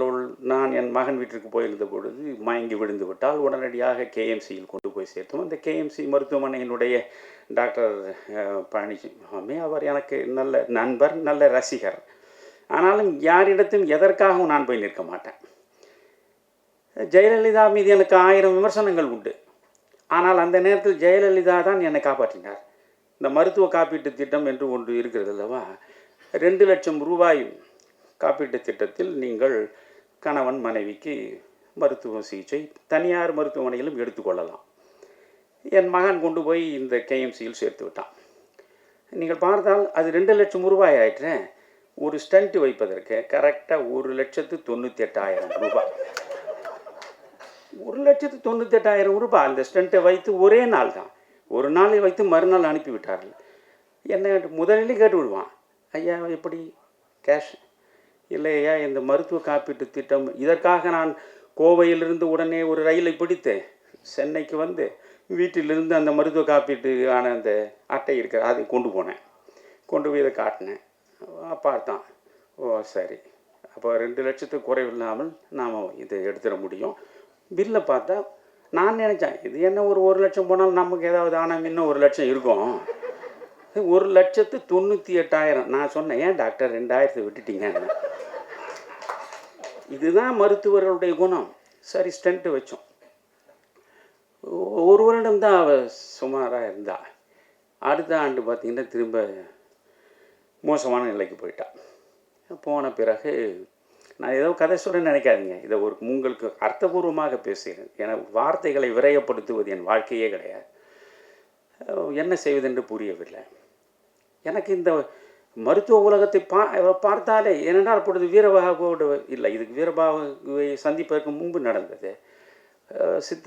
நான் என் மகன் வீட்டிற்கு போயிருந்த பொழுது மயங்கி விழுந்து விட்டால் உடனடியாக கேஎம்சியில் கொண்டு போய் சேர்த்தோம். அந்த கேஎம்சி மருத்துவமனையினுடைய டாக்டர் பழனிசாமி, அவர் எனக்கு நல்ல நண்பர், நல்ல ரசிகர். ஆனாலும் யாரிடத்தும் எதற்காகவும் நான் போய் நிற்க மாட்டேன். ஜெயலலிதா மீது எனக்கு 1000 விமர்சனங்கள் உண்டு. ஆனால் அந்த நேரத்தில் ஜெயலலிதா தான் என்னை காப்பாற்றினார். இந்த மருத்துவ காப்பீட்டு திட்டம் என்று ஒன்று இருக்கிறது அல்லவா, 2 லட்சம் ரூபாய் காப்பீட்டு திட்டத்தில் நீங்கள் கணவன் மனைவிக்கு மருத்துவ சிகிச்சை தனியார் மருத்துவமனையிலும் எடுத்துக்கொள்ளலாம். என் மகன் கொண்டு போய் இந்த கேஎம்சியில் சேர்த்து விட்டான். நீங்கள் பார்த்தால் அது 2 லட்சம் ரூபாய் ஆயிற்று. ஒரு ஸ்டண்ட் வைப்பதற்கு கரெக்டாக 1,98,000 ரூபாய். 1,98,000 ரூபாய் அந்த ஸ்டண்ட்டை வைத்து ஒரே நாள் தான், ஒரு நாளை வைத்து மறுநாள் அனுப்பிவிட்டார்கள். என்ன முதலிலே கேட்டு விடுவான், ஐயா எப்படி கேஷ் இல்லை ஐயா, இந்த மருத்துவ காப்பீட்டு திட்டம், இதற்காக நான் கோவையிலிருந்து உடனே ஒரு ரயிலை பிடித்து சென்னைக்கு வந்து வீட்டிலிருந்து அந்த மருத்துவ காப்பீட்டுக்கான அந்த அட்டை இருக்கிற அதை கொண்டு போனேன். கொண்டு போய் இதை காட்டினேன். பார்த்தான், ஓ சரி, அப்போ 2 லட்சத்துக்கு குறைவில்லாமல் நாம் இதை எடுத்துட முடியும். பில்லை பார்த்தா நான் நினச்சேன், இது என்ன ஒரு 1 லட்சம் போனாலும் நமக்கு ஏதாவது ஆனால் இன்னும் 1 லட்சம் இருக்கும். 1,98,000. நான் சொன்னேன், ஏன் டாக்டர் 2,000 விட்டுட்டீங்கன்னு. இதுதான் மருத்துவர்களுடைய குணம். சரி, ஸ்டென்ட்டு வச்சோம். ஒரு வருடம் தான் அவள் சுமாராக இருந்தாள். அடுத்த ஆண்டு பார்த்திங்கன்னா திரும்ப மோசமான நிலைக்கு போயிட்டாள். போன பிறகு நான் ஏதோ கதை சொல்கிறேன்னு நினைக்காதீங்க. இதை உங்களுக்கு அர்த்தபூர்வமாக பேசுகிறேன். ஏன்னா வார்த்தைகளை விரயப்படுத்துவது என் வாழ்க்கையே கிடையாது. என்ன செய்வதென்று புரியவில்லை எனக்கு. இந்த மருத்துவ உலகத்தை பார்த்தாலே, ஏனென்றால் அப்பொழுது வீரபாகுவோடு இல்லை, இதுக்கு வீரபாகுவை சந்திப்பதற்கு முன்பு நடந்தது. சித்த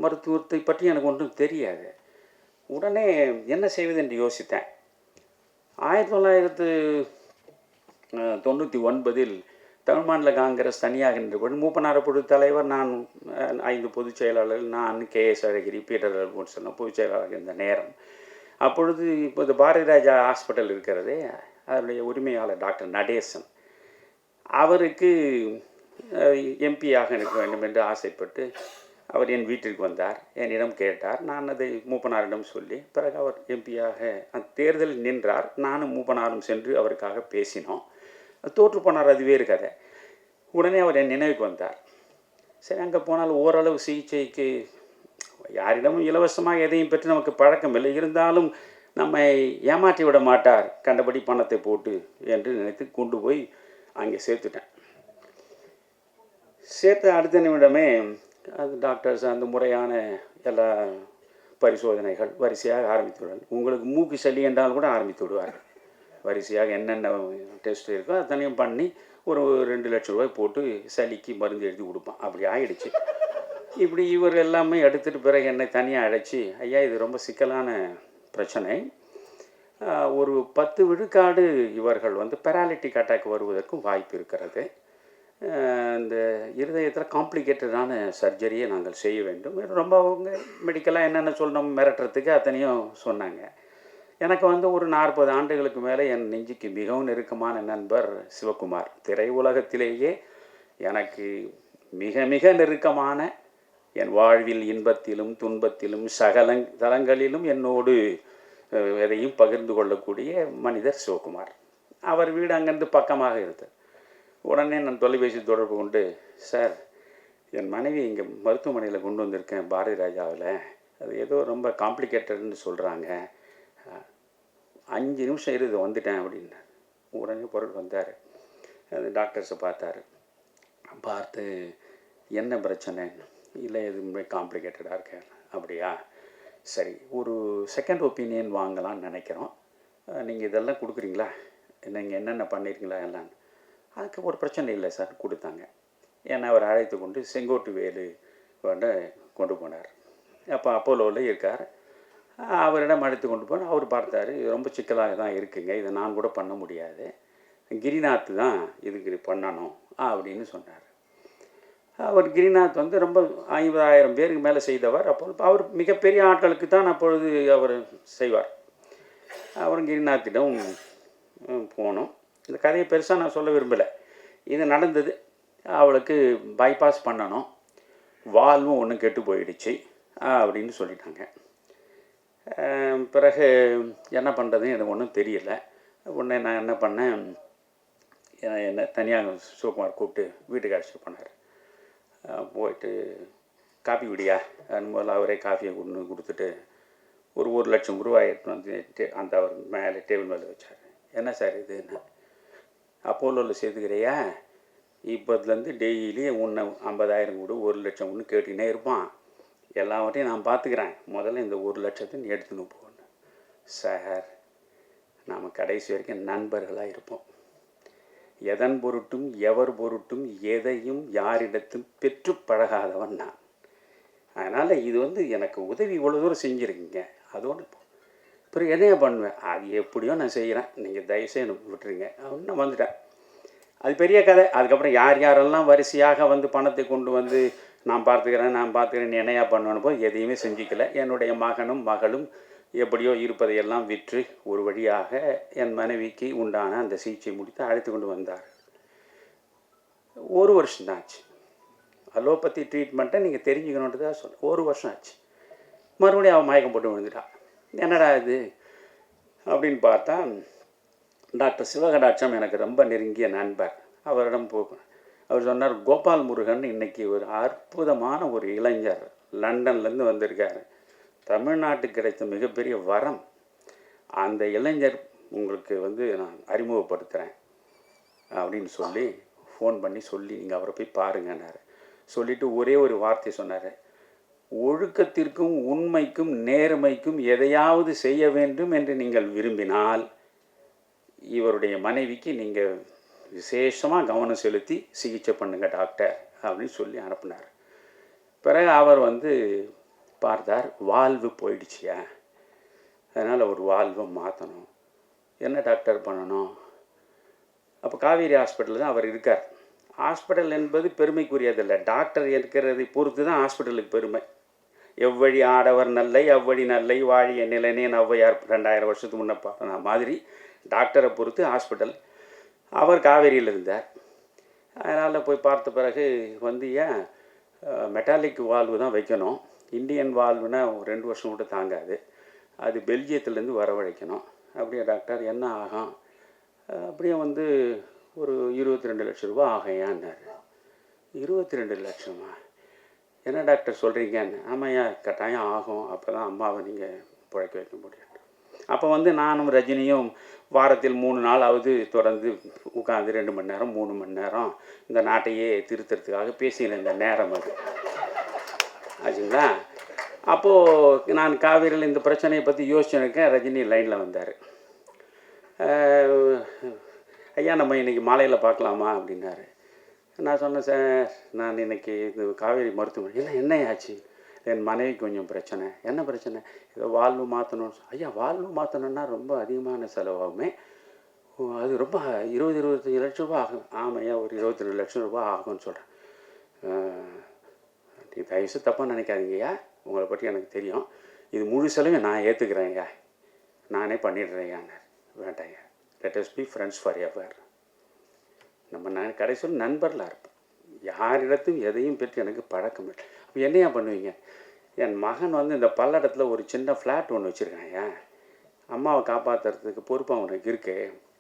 மருத்துவத்தை பற்றி எனக்கு ஒன்றும் தெரியாது. உடனே என்ன செய்வது என்று யோசித்தேன். 1999 தமிழ் மாநில காங்கிரஸ் தனியாக நின்று மூப்பனார் பொது தலைவர், நான் 5 பொதுச் செயலாளர்கள், நான் KS அழகிரி, பீட்டர் அல்போன்சன் பொதுச் செயலாளர் இருந்த நேரம். அப்பொழுது இப்போது பாரதி ராஜா ஹாஸ்பிட்டல் இருக்கிறதே, அதனுடைய உரிமையாளர் டாக்டர் நடேசன், அவருக்கு எம்பியாக இருக்க வேண்டும் என்று ஆசைப்பட்டு அவர் என் வீட்டிற்கு வந்தார். என்னிடம் கேட்டார். நான் அதை மூப்பனாரிடம் சொல்லி பிறகு அவர் எம்பியாக அந்த தேர்தலில் நின்றார். நானும் மூப்பனாரும் சென்று அவருக்காக பேசினோம். தோற்று போனார், அது வேறு கதை. உடனே அவர் என் நினைவுக்கு வந்தார். சரி, அங்கே போனால் ஓரளவு சிகிச்சைக்கு யாரிடமும் இலவசமாக எதையும் பற்றி நமக்கு பழக்கம் இல்லை, இருந்தாலும் நம்மை ஏமாற்றி விட மாட்டார் கண்டபடி பணத்தை போட்டு என்று நினைத்து கொண்டு போய் அங்கே சேர்த்துட்டேன். சேர்த்து அடுத்த நிமிடமே அது டாக்டர்ஸ் அந்த முறையான எல்லா பரிசோதனைகள் வரிசையாக ஆரம்பித்து விடுவார்கள். உங்களுக்கு மூக்கு சளி என்றால் கூட ஆரம்பித்து விடுவார்கள். வரிசையாக என்னென்ன டெஸ்ட் இருக்கோ அத்தனையும் பண்ணி ஒரு 2 லட்சம் ரூபாய் போட்டு சளிக்கு மருந்து எழுதி கொடுப்பான். அப்படி ஆகிடுச்சு. இப்படி இவர் எல்லாமே எடுத்துகிட்டு பிறகு என்னை தனியாக அழைச்சி, ஐயா இது ரொம்ப சிக்கலான பிரச்சனை, ஒரு 10 விழுக்காடு இவர்கள் பேராலிட்டிக் அட்டாக் வருவதற்கும் வாய்ப்பு இருக்கிறது, இந்த இருதயத்தில் காம்ப்ளிகேட்டடான சர்ஜரியை நாங்கள் செய்ய வேண்டும். ரொம்ப அவங்க மெடிக்கலாக என்னென்ன சொல்லணும் மிரட்டுறதுக்கு அத்தனையும் சொன்னாங்க. எனக்கு ஒரு 40 ஆண்டுகளுக்கு மேலே என் நெஞ்சுக்கு மிகவும் நெருக்கமான நண்பர் சிவகுமார், திரை உலகத்திலேயே எனக்கு மிக மிக நெருக்கமான, என் வாழ்வில் இன்பத்திலும் துன்பத்திலும் சகல தலங்களிலும் என்னோடு எதையும் பகிர்ந்து கொள்ளக்கூடிய மனிதர் சிவகுமார். அவர் வீடு அங்கேருந்து பக்கமாக இருந்தது. உடனே நான் தொலைபேசி தொடர்பு கொண்டு, சார் என் மனைவி இங்கே மருத்துவமனையில் கொண்டு வந்திருக்கேன் பாரதி ராஜாவில், அது ஏதோ ரொம்ப காம்ப்ளிகேட்டட்னு சொல்கிறாங்க, 5 நிமிஷம் இரு வந்துட்டேன் அப்படின்னார். உடனே பொருள் வந்தார். அது டாக்டர்ஸை பார்த்து என்ன பிரச்சனை, இல்லை எதுவுமே காம்ப்ளிகேட்டடாக இருக்கேன். அப்படியா, சரி ஒரு செகண்ட் ஒப்பீனியன் வாங்கலான்னு நினைக்கிறோம், நீங்கள் இதெல்லாம் கொடுக்குறீங்களா, நீங்கள் என்னென்ன பண்ணியிருக்கீங்களா எல்லாம். அதுக்கு ஒரு பிரச்சனை இல்லை சார் கொடுத்தாங்க. என்னை அவர் அழைத்து கொண்டு செங்கோட்டு வேலு கொண்டு போனார். அப்போ அப்போலோவில் இருக்கார். அவரிடம் அழைத்து கொண்டு போனால் அவர் பார்த்தார், இது ரொம்ப சிக்கலாக தான் இருக்குங்க, இதை நான் கூட பண்ண முடியாது, கிரிநாத் தான் இதுக்கு பண்ணணும் அப்படின்னு சொன்னார். அவர் கிரிநாத் ரொம்ப 50,000 பேருக்கு மேலே செய்தவர். அப்போ அவர் மிகப்பெரிய ஆட்களுக்கு தான் அப்பொழுது அவர் செய்வார். அவர் கிரிநாத்திடம் போனோம். இந்த கதையை பெருசாக நான் சொல்ல விரும்பலை. இது நடந்தது. அவளுக்கு பைபாஸ் பண்ணணும், வால்வும் ஒன்றும் கெட்டு போயிடுச்சு அப்படின்னு சொல்லிட்டாங்க. பிறகு என்ன பண்ணுறதுன்னு எனக்கு ஒன்றும் தெரியலை. உடனே நான் என்ன பண்ணேன், என்னை தனியாக சிவகுமார் கூப்பிட்டு வீட்டுக்கு அழைச்சிட்டு போனார். போயிட்டு காப்பி குடியா முதல்ல அவரே காஃபியை கொடுத்துட்டு ஒரு 1 லட்சம் ரூபாய் அந்த அவர் மேலே டேபிள் மேலே வச்சார். என்ன சார் இதுன்னு, அப்போலோவில் சேர்த்துக்கிறியா, இப்போதுலேருந்து டெய்லி உன்னை 50,000 கொடு 1 லட்சம் ஒன்று கேட்டுக்கினே இருப்பான், எல்லாவற்றையும் நான் பார்த்துக்கிறேன், முதல்ல இந்த 1 லட்சத்தை நீ எடுத்துன்னு போகணும். சார் நாம் கடைசி வரைக்கும் நண்பர்களாக இருப்போம், எதன் பொருட்டும் எவர் பொருட்டும் எதையும் யாரிடத்தும் பெற்று பழகாதவன் நான். அதனால் இது எனக்கு உதவி இவ்வளோ தூரம் செஞ்சுருக்கீங்க, அதோடு பிறகு என்னையா பண்ணுவேன், அது எப்படியோ நான் செய்கிறேன், நீங்கள் தயவுசெய்து எனக்கு விட்டுருங்க அப்படின்னு நான் வந்துட்டேன். அது பெரிய கதை. அதுக்கப்புறம் யார் யாரெல்லாம் வரிசையாக பணத்தை கொண்டு நான் பார்த்துக்கிறேன் என்னையா பண்ணுவேன்னு போய் எதையுமே செஞ்சுக்கல. என்னுடைய மகனும் மகளும் எப்படியோ இருப்பதையெல்லாம் விற்று ஒரு வழியாக என் மனைவிக்கு உண்டான அந்த சிகிச்சை முடித்து அழைத்து கொண்டு வந்தார். 1 வருஷம் ஆச்சு. அலோபதி ட்ரீட்மெண்ட்டை நீங்கள் தெரிஞ்சுக்கணுன்ட்டு தான் சொல்ல. 1 வருஷம் ஆச்சு. மறுபடியும் அவன் மயக்கம் போட்டு விழுந்துட்டான். என்னடா இது அப்படின்னு பார்த்தா, டாக்டர் சிவகடாட்சம் எனக்கு ரொம்ப நெருங்கிய நண்பர், அவரிடம் போகணும். அவர் சொன்னார், கோபால் முருகன் இன்றைக்கி ஒரு அற்புதமான ஒரு இளைஞர் லண்டன்லேருந்து வந்திருக்காரு. தமிழ்நாட்டுக்கு கிடைத்த மிகப்பெரிய வரம். அந்த இளைஞர் உங்களுக்கு வந்து நான் அறிமுகப்படுத்துகிறேன் அப்படின்னு சொல்லி ஃபோன் பண்ணி சொல்லி நீங்கள் அவரை போய் பாருங்கன்னாரு. சொல்லிவிட்டு ஒரே ஒரு வார்த்தை சொன்னார், ஒழுக்கத்திற்கும் உண்மைக்கும் நேர்மைக்கும் எதையாவது செய்ய வேண்டும் என்று நீங்கள் விரும்பினால் இவருடைய மனைவிக்கு நீங்கள் விசேஷமாக கவனம் செலுத்தி சிகிச்சை பண்ணுங்க டாக்டர் அப்படின்னு சொல்லி அனுப்புனார். பிறகு அவர் வந்து பார்த்தார், வால்வு போயிடுச்சியா, அதனால் ஒரு வால்வை மாற்றணும். என்ன டாக்டர் பண்ணணும்? அப்போ காவேரி ஹாஸ்பிட்டலில் தான் அவர் இருக்கார். ஹாஸ்பிட்டல் என்பது பெருமைக்குரியதில்லை, டாக்டர் இருக்கிறதை பொறுத்து தான் ஹாஸ்பிட்டலுக்கு பெருமை. எவ்வழி ஆடவர் நல்லை அவ்வழி நல்லை வாழிய நிலைனே ஔவையார் 2000 வருஷத்துக்கு முன்னே பாடின மாதிரி டாக்டரை பொறுத்து ஹாஸ்பிட்டல். அவர் காவேரியில் இருந்தார். அதனால் போய் பார்த்த பிறகு வந்து ஏன் மெட்டாலிக் வால்வு தான் வைக்கணும், இந்தியன் வால்வுனா 2 வருஷம் கூட தாங்காது, அது பெல்ஜியத்துலேருந்து வரவழைக்கணும். அப்படியே டாக்டர் என்ன ஆகும்? அப்படியே வந்து ஒரு 22 லட்சம் ரூபா ஆகையான்னாரு. 22 லட்சமா? என்ன டாக்டர் சொல்கிறீங்கன்னு? ஆமாய்யா, கட்டாயம் ஆகும், அப்போ தான் அம்மாவை நீங்கள் பிழைக்க வைக்க முடியும். அப்போ வந்து நானும் ரஜினியும் வாரத்தில் 3 நாளாவது தொடர்ந்து உட்காந்து 2 மணி நேரம் 3 மணி நேரம் இந்த நாட்டையே திருத்துறதுக்காக பேசின இந்த நேரம் அது ஆச்சுங்களா. அப்போது நான் காவேரியில் இந்த பிரச்சனையை பற்றி யோசிச்சுருக்கேன். ரஜினி லைனில் வந்தார். ஐயா, நம்ம இன்றைக்கி மாலையில் பார்க்கலாமா அப்படின்னாரு. நான் சொன்னேன், சார் நான் இன்றைக்கி இந்த காவேரி மருத்துவமனை என்ன ஆச்சு? என் மனைவிக்கு கொஞ்சம் பிரச்சனை. என்ன பிரச்சனை? ஏதோ வால்வு மாற்றணும். ஐயா, வால்வு மாற்றணுன்னா ரொம்ப அதிகமான செலவாகுமே, அது ரொம்ப 20-25 லட்ச ரூபா ஆகும். ஆமாய்யா, ஒரு 22 லட்சம் ரூபா ஆகும்னு சொல்கிறேன். நீ தயவுசு தப்பாக நினைக்காதீங்கய்யா, உங்களை பற்றி எனக்கு தெரியும், இது முழு செலவையும் நான் ஏற்றுக்கிறேன்யா, நானே பண்ணிடுறேன்யான்னு. வேண்டாங்க, let us be friends for ever. நம்ம கடைசியில் நண்பர்களாக இருப்போம். யாரிடத்தும் எதையும் பற்றி எனக்கு பழக்கம் இல்லை. அப்போ என்னையா பண்ணுவீங்க? என் மகன் வந்து இந்த பல்லடத்தில் ஒரு சின்ன ஃப்ளாட் ஒன்று வச்சுருக்காங்க. அம்மாவை காப்பாற்றுறதுக்கு பொறுப்பு அவனுக்கு இருக்கு.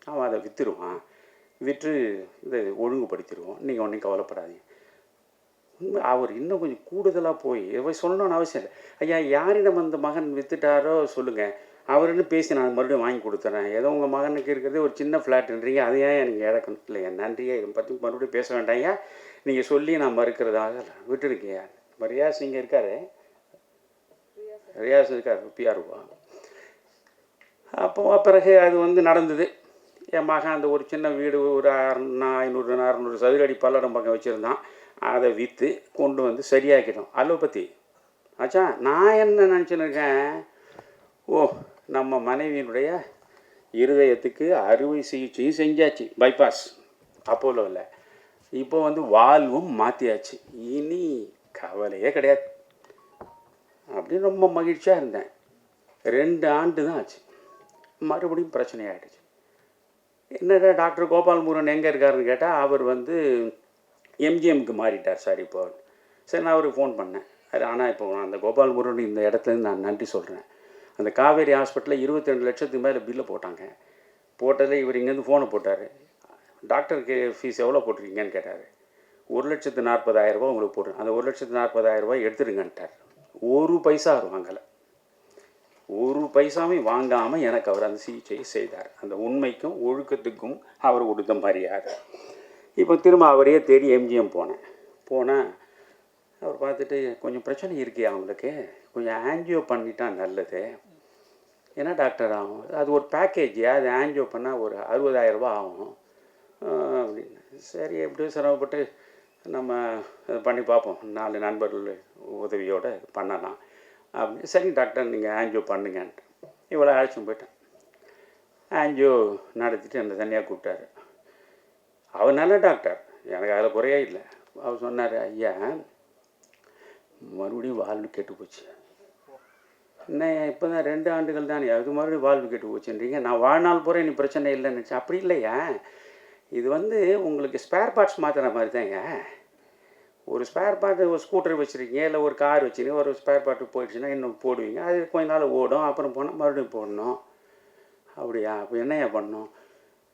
அவன் அதை விற்றுருவான். விற்று இதை ஒழுங்குபடுத்திடுவோம். நீங்கள் ஒன்றும் கவலைப்படாதீங்க. அவர் இன்னும் கொஞ்சம் கூடுதலாக போய் சொல்லணும்னு அவசியம் இல்லை. ஐயா, யாரிடம் அந்த மகன் விற்றுட்டாரோ சொல்லுங்கள், அவருன்னு பேசி நான் மறுபடியும் வாங்கி கொடுத்துறேன். ஏதோ உங்கள் மகனுக்கு இருக்கிறது ஒரு சின்ன ஃப்ளாட்டுன்றீங்க, அதை ஏன் நீங்கள் இழக்கணும்? இல்லையா, நன்றியே, இதை பற்றி மறுபடியும் பேச வேண்டாங்க, நீங்கள் சொல்லி நான் மறுக்கிறதாக விட்டுருக்கீங்க. ரியாஸ் இங்கே இருக்காரு, ரியாஸ் இருக்கார், பிஆர்வா. அப்போ பிறகு அது வந்து நடந்தது. என் மகன் அந்த ஒரு சின்ன வீடு ஒரு 500-600 சதுரடி பல்லடம் பக்கம் வச்சுருந்தான். அதை விற்று கொண்டு வந்து சரியாக்கிட்டோம். அலோபதி ஆச்சா. நான் என்ன நினச்சின்னு இருக்கேன், ஓ நம்ம மனைவியினுடைய இருதயத்துக்கு அறுவை சிகிச்சையும் செஞ்சாச்சு, பைபாஸ் அப்போலோவில். இப்போ வந்து வால்வும் மாற்றியாச்சு, இனி கவலையே கிடையாது அப்படின்னு ரொம்ப மகிழ்ச்சியாக இருந்தேன். 2 ஆண்டு தான் ஆச்சு, மறுபடியும் பிரச்சனையாகிடுச்சு. என்னடா டாக்டர் கோபால் முருகன் எங்கே இருக்காருன்னு கேட்டால், அவர் வந்து எம்ஜிஎம்க்கு மாறிட்டார் சார் இப்போ. சரி, நான் அவருக்கு ஃபோன் பண்ணேன். அது ஆனால் இப்போ அந்த கோபால் முருகன் இந்த இடத்துலேருந்து நான் நன்றி சொல்கிறேன். அந்த காவேரி ஹாஸ்பிட்டலில் 22 லட்சத்துக்கு மேலே பில்லை போட்டாங்க. போட்டதில் இவர் இங்கேருந்து ஃபோனை போட்டார், டாக்டருக்கு ஃபீஸ் எவ்வளோ போட்டிருக்கீங்கன்னு கேட்டார். 1,40,000 ரூபா உங்களுக்கு போடுறேன், அந்த 1,40,000 ரூபாய் எடுத்துருங்கன்ட்டார். ஒரு பைசா அவர் வாங்கலை, ஒரு பைசாவையும் வாங்காமல் எனக்கு அவர் அந்த சிகிச்சையை செய்தார். அந்த உண்மைக்கும் ஒழுக்கத்துக்கும் அவர் கொடுத்த மரியாதை. இப்போ திரும்ப அவரையே தேடி எம்ஜிஎம் போனேன். அவர் பார்த்துட்டு, கொஞ்சம் பிரச்சனை இருக்கே அவங்களுக்கு, கொஞ்சம் ஆன்ஜியோ பண்ணிட்டா நல்லது. என்ன டாக்டர் ஆகும்? அது ஒரு பேக்கேஜ், அது ஆன்ஜியோ பண்ணால் ஒரு 60,000 ரூபா ஆகும் அப்படின்னு. சரி, எப்படியோ சிரமப்பட்டு நம்ம பண்ணி பார்ப்போம், 4 நண்பர்கள் உதவியோடு பண்ணலாம் அப்படின்னு. சரி டாக்டர், நீங்கள் ஆன்ஜியோ பண்ணுங்கன்ட்டு இவ்வளோ அழைச்சின்னு போயிட்டேன். ஆன்ஜியோ நடத்திட்டு என்னை தனியாக கூப்பிட்டாரு. அவர் நல்ல டாக்டர், எனக்கு அதில் குறையே இல்லை. அவர் சொன்னார், ஐயா மறுபடியும் வால்வு கெட்டு போச்சு. என்ன இப்போ தான் 2 ஆண்டுகள் தானே, அது மறுபடியும் வால்வு கெட்டு போச்சுன்றீங்க, நான் வாழ்நாள் பூரா நீ பிரச்சனை இல்லைன்னு நினச்சேன். அப்படி இல்லையா, இது வந்து உங்களுக்கு ஸ்பேர் பார்ட்ஸ் மாற்றுற மாதிரி தாங்க. ஒரு ஸ்பேர் பார்ட்டு, ஒரு ஸ்கூட்டர் வச்சுருக்கீங்க, இல்லை ஒரு கார் வச்சுருக்கீங்க, ஒரு ஸ்பேர் பார்ட்டு போயிடுச்சுன்னா இன்னும் போடுவீங்க, அது கொஞ்ச நாள் ஓடும், அப்புறம் போனால் மறுபடியும் போடணும். அப்படியா? அப்போ என்னையா பண்ணணும்?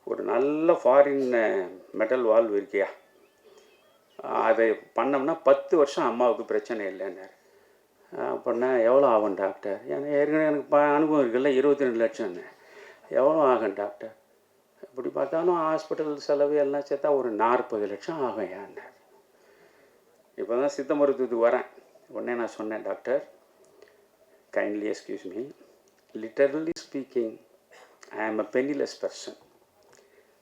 ஒரு நல்ல ஃபாரின் மெட்டல் வால்வு இருக்கியா, அதை பண்ணோம்னா 10 வருஷம் அம்மாவுக்கு பிரச்சனை இல்லைன்னாரு. அப்படின்னா எவ்வளோ ஆகும் டாக்டர்? ஏன்னா ஏற்கனவே எனக்கு அனுபவம் இருக்குல்ல, 22 லட்சம்னு. எவ்வளோ ஆகும் டாக்டர்? இப்படி பார்த்தாலும் ஹாஸ்பிட்டல் செலவு எல்லாம் சேர்த்தா ஒரு 40 லட்சம் ஆகும் ஏன்னு. இப்போ தான் சித்த மருத்துவத்துக்கு வரேன். உடனே நான் சொன்னேன், doctor kindly excuse me, literally speaking I ஆம் அ பெனிலெஸ் person.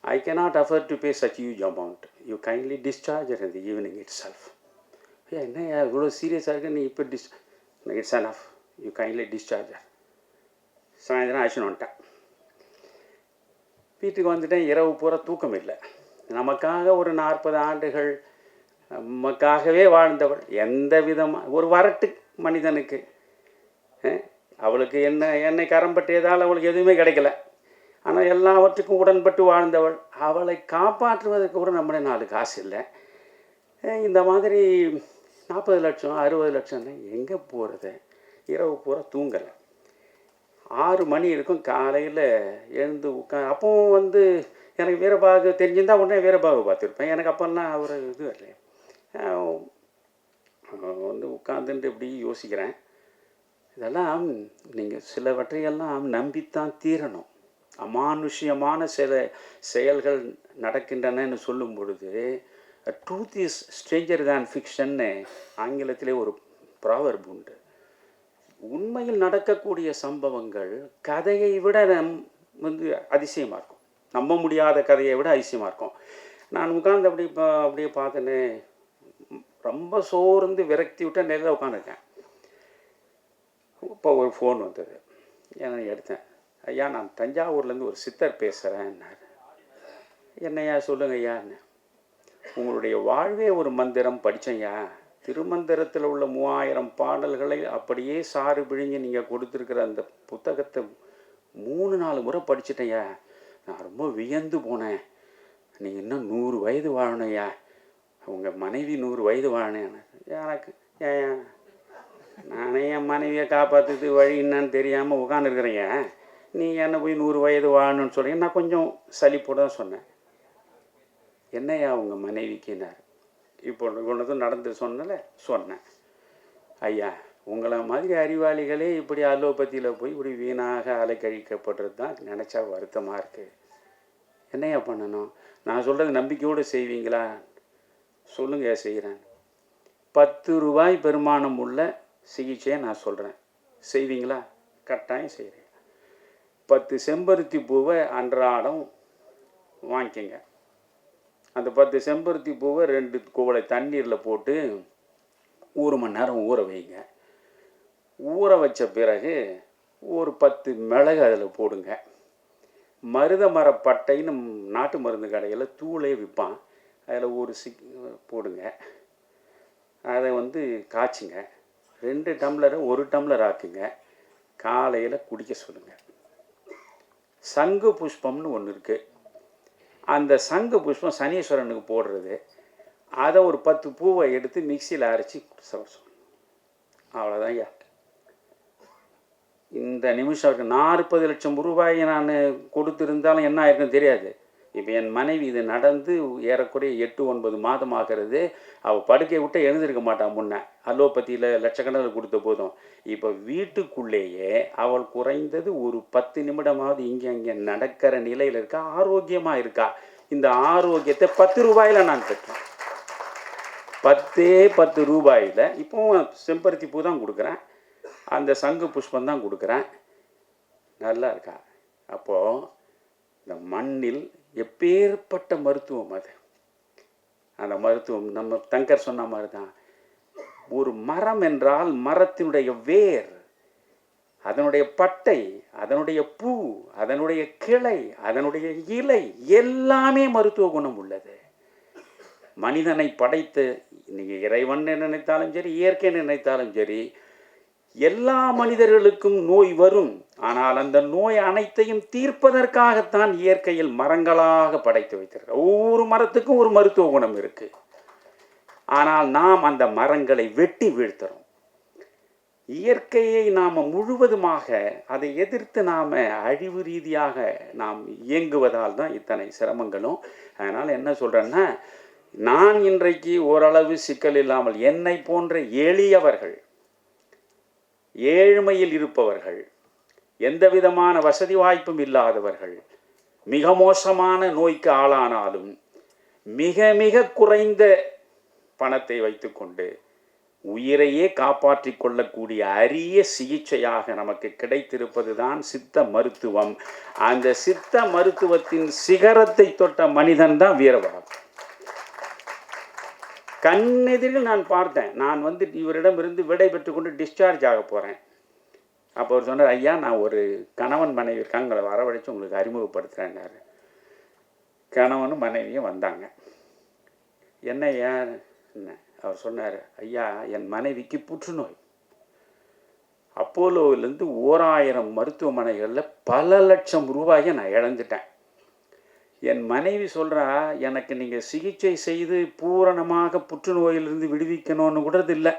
I cannot afford to pay such huge amount. You kindly discharge her in the evening itself. என்ன இவ்வளோ சீரியஸாக இருக்கு, நீ இப்போ it's enough, you kindly discharge. சாயந்தரம் ஆக்ஷன் வந்துட்டேன். வீட்டுக்கு வந்துட்டேன். இரவு பூரா தூக்கம் இல்லை. நமக்காக ஒரு 40 ஆண்டுகள் நமக்காகவே வாழ்ந்தவள், எந்த விதமாக ஒரு வரட்டு மனிதனுக்கு, அவளுக்கு என்னை கரம்பட்டியதால் அவளுக்கு எதுவுமே கிடைக்கல. ஆனால் எல்லாவற்றுக்கும் உடன்பட்டு வாழ்ந்தவள், அவளை காப்பாற்றுவதற்கு கூட நம்மளே 4 காசு இல்லை. இந்த மாதிரி 40 லட்சம் 60 லட்சம்னு எங்கே போகிறது? இரவு பூரா தூங்கலை. 6 மணி இருக்கும். காலையில் எழுந்து அப்போவும் எனக்கு வீரபாகு தெரிஞ்சிருந்தால் உடனே வீரபாகு பார்த்துருப்பேன். எனக்கு அப்போல்லாம் அவர் இது வரல. உட்காந்துட்டு இப்படி யோசிக்கிறேன், இதெல்லாம் நீங்கள் சிலவற்றையெல்லாம் நம்பித்தான் தீரணும். அமானுஷ்யமான சில செயல்கள் நடக்கின்றனன்னு சொல்லும் பொழுது, ட்ரூத் இஸ் ஸ்ட்ரேஞ்சர் தேன் ஃபிக்ஷன்னு ஆங்கிலத்திலே ஒரு ப்ராவர்ப் உண்டு. உண்மையில் நடக்கக்கூடிய சம்பவங்கள் கதையை விட அதிசயமாக இருக்கும். நம்ப முடியாத கதையை விட அதிசயமாக இருக்கும். நான் உட்கார்ந்து அப்படியே பார்த்தேன்னு ரொம்ப சோர்ந்து விரக்தி விட்ட நேரில் உட்காந்துருக்கேன். இப்போ ஒரு ஃபோன் வந்தது. ஏன்னா எடுத்தேன். ஐயா, நான் தஞ்சாவூர்லேருந்து ஒரு சித்தர் பேசுகிறேன்னாரு. என்னையா சொல்லுங்க ஐயான்னு. உங்களுடைய வாழ்வே ஒரு மந்திரம் படித்தேன்யா. திருமந்திரத்தில் உள்ள 3000 பாடல்களை அப்படியே சாறு பிழிஞ்சு நீங்கள் கொடுத்துருக்குற அந்த புத்தகத்தை 3-4 முறை படிச்சிட்டேன்யா. நான் ரொம்ப வியந்து போனேன். நீங்கள் இன்னும் 100 வயது வாழணும்யா, உங்கள் மனைவி 100 வயது வாழணும். எனக்கு ஏன் நானே என் மனைவியை காப்பாற்றுறது வழி என்னன்னு தெரியாமல் உட்காந்துருக்குறேங்க. நீங்கள் என்ன போய் 100 வயது வாழணும்னு சொல்கிறீங்க. நான் கொஞ்சம் சலிப்போடு தான் சொன்னேன். என்னையா உங்கள் மனைவிக்குன்னார். இப்போ ஒன்றும் நடந்து சொன்னேன். ஐயா, உங்களை மாதிரி அறிவாளிகளே இப்படி அலோபதியில் போய் இப்படி வீணாக அலைக்கழிக்கப்படுறது தான் நினச்சா வருத்தமாக இருக்குது. என்னையா பண்ணணும்? நான் சொல்கிறது நம்பிக்கையோடு செய்வீங்களா? சொல்லுங்க, செய்கிறேன். 10 ரூபாய் பெருமானம் உள்ள சிகிச்சையை நான் சொல்கிறேன், செய்வீங்களா? கட்டாயம் செய்கிறேன். 10 செம்பருத்தி பூவை அன்றாடம் வாங்கிக்கங்க. அந்த 10 செம்பருத்தி பூவை 2 குவளை தண்ணீரில் போட்டு 1 மணி நேரம் ஊற வைங்க. ஊற வச்ச பிறகு ஒரு 10 மிளகு அதில் போடுங்க. மருத மரப்பட்டைன்னு நாட்டு மருந்து கடையில் தூளே விற்பான், அதில் ஒரு போடுங்க. அதை காய்ச்சுங்க. 2 டம்ளரை 1 டம்ளர் ஆக்குங்க. காலையில் குடிக்க சொல்லுங்கள். சங்கு புஷ்பம்னு ஒன்று இருக்குது. அந்த சங்கு புஷ்பம் சனீஸ்வரனுக்கு போடுறது. அதை ஒரு 10 பூவை எடுத்து மிக்சியில் அரைச்சி சொல்லணும். அவ்வளோதான் ஐயா. இந்த நிமிஷம் 40 லட்சம் ரூபாயை நான் கொடுத்துருந்தாலும் என்ன ஆயிருக்குன்னு தெரியாது. இப்போ என் மனைவி இது நடந்து ஏறக்குறைய 8-9 மாதம் ஆகிறது. அவள் படுக்கையை விட்டு எழுந்திருக்க மாட்டான். முன்னே அலோபதியில் லட்சக்கணக்கில் கொடுத்த போதும் இப்போ வீட்டுக்குள்ளேயே அவள் குறைந்தது ஒரு 10 நிமிடமாவது இங்கே அங்கே நடக்கிற நிலையில் இருக்கா, ஆரோக்கியமாக இருக்கா. இந்த ஆரோக்கியத்தை 10 ரூபாயில் நான் பெற்றேன். 10 ரூபாயில் இப்போவும் செம்பருத்தி பூ தான் கொடுக்குறேன், அந்த சங்கு புஷ்பம் தான் கொடுக்குறேன். நல்லா இருக்கா? அப்போது இந்த மண்ணில் எப்பேற்பட்ட மருத்துவம் அது. அந்த மருத்துவம் நம்ம தங்கர் சொன்ன மாதிரி தான். ஒரு மரம் என்றால் மரத்தினுடைய வேர், அதனுடைய பட்டை, அதனுடைய பூ, அதனுடைய கிளை, அதனுடைய இலை எல்லாமே மருத்துவ குணம் உள்ளது. மனிதனை படைத்து நீங்கள் இறைவன் நினைத்தாலும் சரி, இயற்கை நினைத்தாலும் சரி, எல்லா மனிதர்களுக்கும் நோய் வரும். ஆனால் அந்த நோய் அனைத்தையும் தீர்ப்பதற்காகத்தான் இயற்கையில் மரங்களாக படைத்து வைத்திருக்க. ஒவ்வொரு மரத்துக்கும் ஒரு மருத்துவ குணம் இருக்கு. ஆனால் நாம் அந்த மரங்களை வெட்டி வீழ்த்துறோம். இயற்கையை நாம் முழுவதுமாக அதை எதிர்த்து நாம் அழிவு ரீதியாக நாம் இயங்குவதால் தான் இத்தனை சிரமங்களும். அதனால் என்ன சொல்கிறேன்னா, நான் இன்றைக்கு ஓரளவு சிக்கல் இல்லாமல் என்னை போன்ற எளியவர்கள் ஏழ்மையில் இருப்பவர்கள், எந்த விதமான வசதி வாய்ப்பும் இல்லாதவர்கள், மிக மோசமான நோய்க்கு ஆளானாலும் மிக மிக குறைந்த பணத்தை வைத்துக்கொண்டு உயிரையே காப்பாற்றிக் கொள்ளக்கூடிய அரிய சிகிச்சையாக நமக்கு கிடைத்திருப்பது தான் சித்த மருத்துவம். அந்த சித்த மருத்துவத்தின் சிகரத்தை தொட்ட மனிதன் தான் வீரபாகு. கண்ணெதிரில் நான் பார்த்தேன். நான் இவரிடமிருந்து விடை பெற்று கொண்டு டிஸ்சார்ஜ் ஆக போகிறேன். அப்போ அவர் சொன்னார், ஐயா நான் ஒரு கணவன் மனைவி இருக்காங்க, உங்களை வரவழைச்சு உங்களுக்கு அறிமுகப்படுத்துகிறேன்னாரு. கணவனும் மனைவியும் வந்தாங்க. என்ன ஏன் என்ன அவர் சொன்னார், ஐயா என் மனைவிக்கு புற்றுநோய். அப்போலோவிலேருந்து 1000 மருத்துவமனைகளில் பல லட்சம் ரூபாயை நான் இழந்துட்டேன். என் மனைவி சொல்கிறா, எனக்கு நீங்கள் சிகிச்சை செய்து பூரணமாக புற்றுநோயிலிருந்து விடுவிக்கணும்னு கூட இல்லை,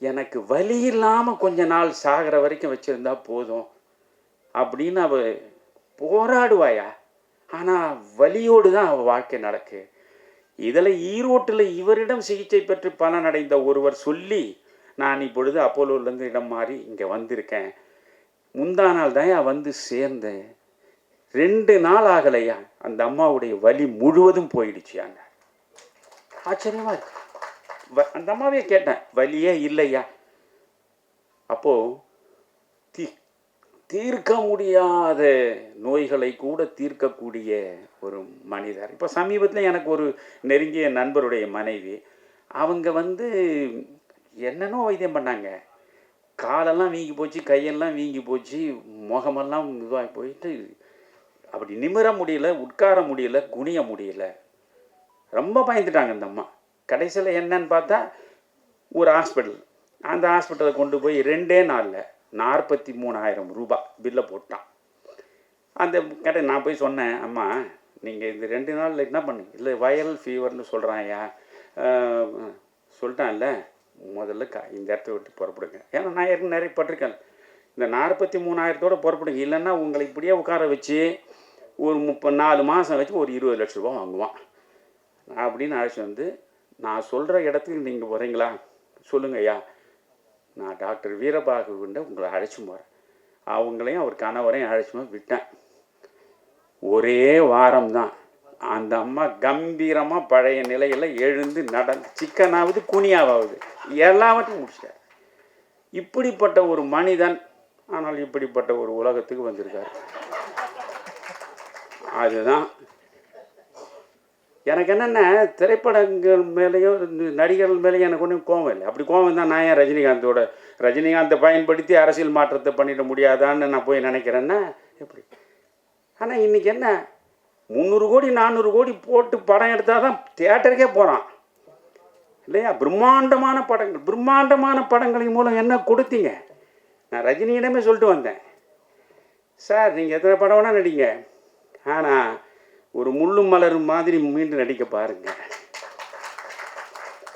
எனக்கு வலி இல்லாமல் கொஞ்ச நாள் சாகிற வரைக்கும் வச்சுருந்தா போதும் அப்படின்னு அவள் போராடுவாயா. ஆனால் வலியோடு தான் அவள் வாழ்க்கை நடக்கு. இதில் ஈரோட்டில் இவரிடம் சிகிச்சை பெற்று பலனடைந்த ஒருவர் சொல்லி நான் இப்பொழுது அப்போலோவிலேருந்து இடம் மாறி இங்கே வந்திருக்கேன். முந்தா நாள் தான் வந்து சேர்ந்தேன். 2 நாள் ஆகலையா அந்த அம்மாவுடைய வலி முழுவதும் போயிடுச்சியாங்க. ஆச்சரியமா இருக்கு. அந்த அம்மாவே கேட்டேன், வலியே இல்லையா? அப்போது தீர்க்க முடியாத நோய்களை கூட தீர்க்கக்கூடிய ஒரு மனிதர். இப்போ சமீபத்தில் எனக்கு ஒரு நெருங்கிய நண்பருடைய மனைவி, அவங்க என்னென்னோ வைத்தியம் பண்ணாங்க. காலெல்லாம் வீங்கி போச்சு, கையெல்லாம் வீங்கி போச்சு, முகமெல்லாம் இதுவாகி போயிட்டு அப்படி நிமிர முடியல, உட்கார முடியல, குனிய முடியல. ரொம்ப பயந்துட்டாங்க அந்த அம்மா. கடைசியில் என்னன்னு பார்த்தா ஒரு ஹாஸ்பிட்டல், அந்த ஹாஸ்பிட்டலை கொண்டு போய் 2 நாளில் 43,000 ரூபாய் பில்லை போட்டான். அந்த கடை நான் போய் சொன்னேன், அம்மா நீங்கள் இந்த 2 நாளில் என்ன பண்ணுங்க? இல்லை வைரல் ஃபீவர்னு சொல்கிறாயா சொல்லிட்டான்ல, முதல்ல இந்த இடத்த விட்டு புறப்படுங்க. ஏன்னா நான் ஏற்கனவே நிறைய பட்டிருக்கேன். இந்த 43,000 புறப்படுங்க, இல்லைன்னா உங்களை இப்படியே உட்கார வச்சு ஒரு 34 மாதம் வச்சு ஒரு 20 லட்ச ரூபா வாங்குவான் அப்படின்னு அழைச்சி நான் சொல்கிற இடத்துக்கு நீங்கள் போகிறீங்களா? சொல்லுங்க ஐயா, நான் டாக்டர் வீரபாகுவிட்ட உங்களை அழைச்சி போகிறேன். அவங்களையும் அவர் கணவரையும் அழைச்சி விட்டேன். ஒரே வாரம் தான் அந்த அம்மா கம்பீரமாக பழைய நிலையில் எழுந்து சிக்கனாவது குனியாவது எல்லாவற்றையும் முடிச்சிட்டார். இப்படிப்பட்ட ஒரு மனிதன், ஆனால் இப்படிப்பட்ட ஒரு உலகத்துக்கு வந்திருக்கார். அதுதான் எனக்கு என்னென்ன, திரைப்படங்கள் மேலேயோ நடிகர்கள் மேலேயும் எனக்கு ஒன்றும் கோவம் இல்லை. அப்படி கோவம் தான் நான் ஏன் ரஜினிகாந்தை பயன்படுத்தி அரசியல் மாற்றத்தை பண்ணிட முடியாதான்னு நான் போய் நினைக்கிறேன்னா எப்படி? ஆனால் இன்றைக்கி என்ன 300 கோடி 400 கோடி போட்டு படம் எடுத்தால் தான் தியேட்டருக்கே போகிறான் இல்லையா? பிரம்மாண்டமான படங்களின் மூலம் என்ன கொடுத்தீங்க? நான் ரஜினியிடமே சொல்லிட்டு வந்தேன், சார் நீங்கள் எத்தனை படம் வேணால் நடிங்க, ஆனால் ஒரு முள்ளும் மலரும் மாதிரி மீண்டும் நடிக்க பாருங்க.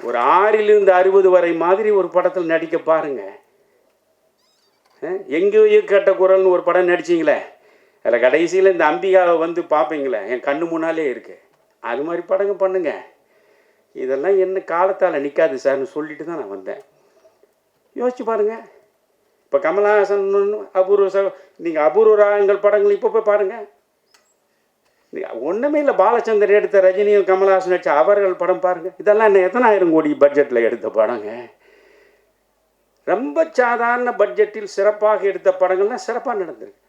ஒரு 6லிருந்து 60 வரை மாதிரி ஒரு படத்தில் நடிக்க பாருங்க. எங்கேயோ கேட்ட குரல்னு ஒரு படம் நடிச்சிங்களே, அதில் கடைசியில் இந்த அம்பிகாவை பார்ப்பீங்களே, என் கண்ணு முன்னாலே இருக்கு. அது மாதிரி படங்க பண்ணுங்க. இதெல்லாம் என்ன காலத்தால் நிற்காது சார்னு சொல்லிட்டு தான் நான் வந்தேன். யோசிச்சு பாருங்க. இப்போ கமலஹாசன் நீங்கள் அபூர்வ ராகங்கள் படங்கள் இப்போ போய் பாருங்கள். ஒன்றுமே இல்லை, பாலச்சந்தர் எடுத்த ரஜினியும் கமலஹாசன் நடிச்ச அவர்கள் படம் பாருங்கள். இதெல்லாம் என்ன எத்தனை 1000 கோடி பட்ஜெட்டில் எடுத்த படங்க. ரொம்ப சாதாரண பட்ஜெட்டில் சிறப்பாக எடுத்த படங்கள்லாம் சிறப்பாக நடந்திருக்கு.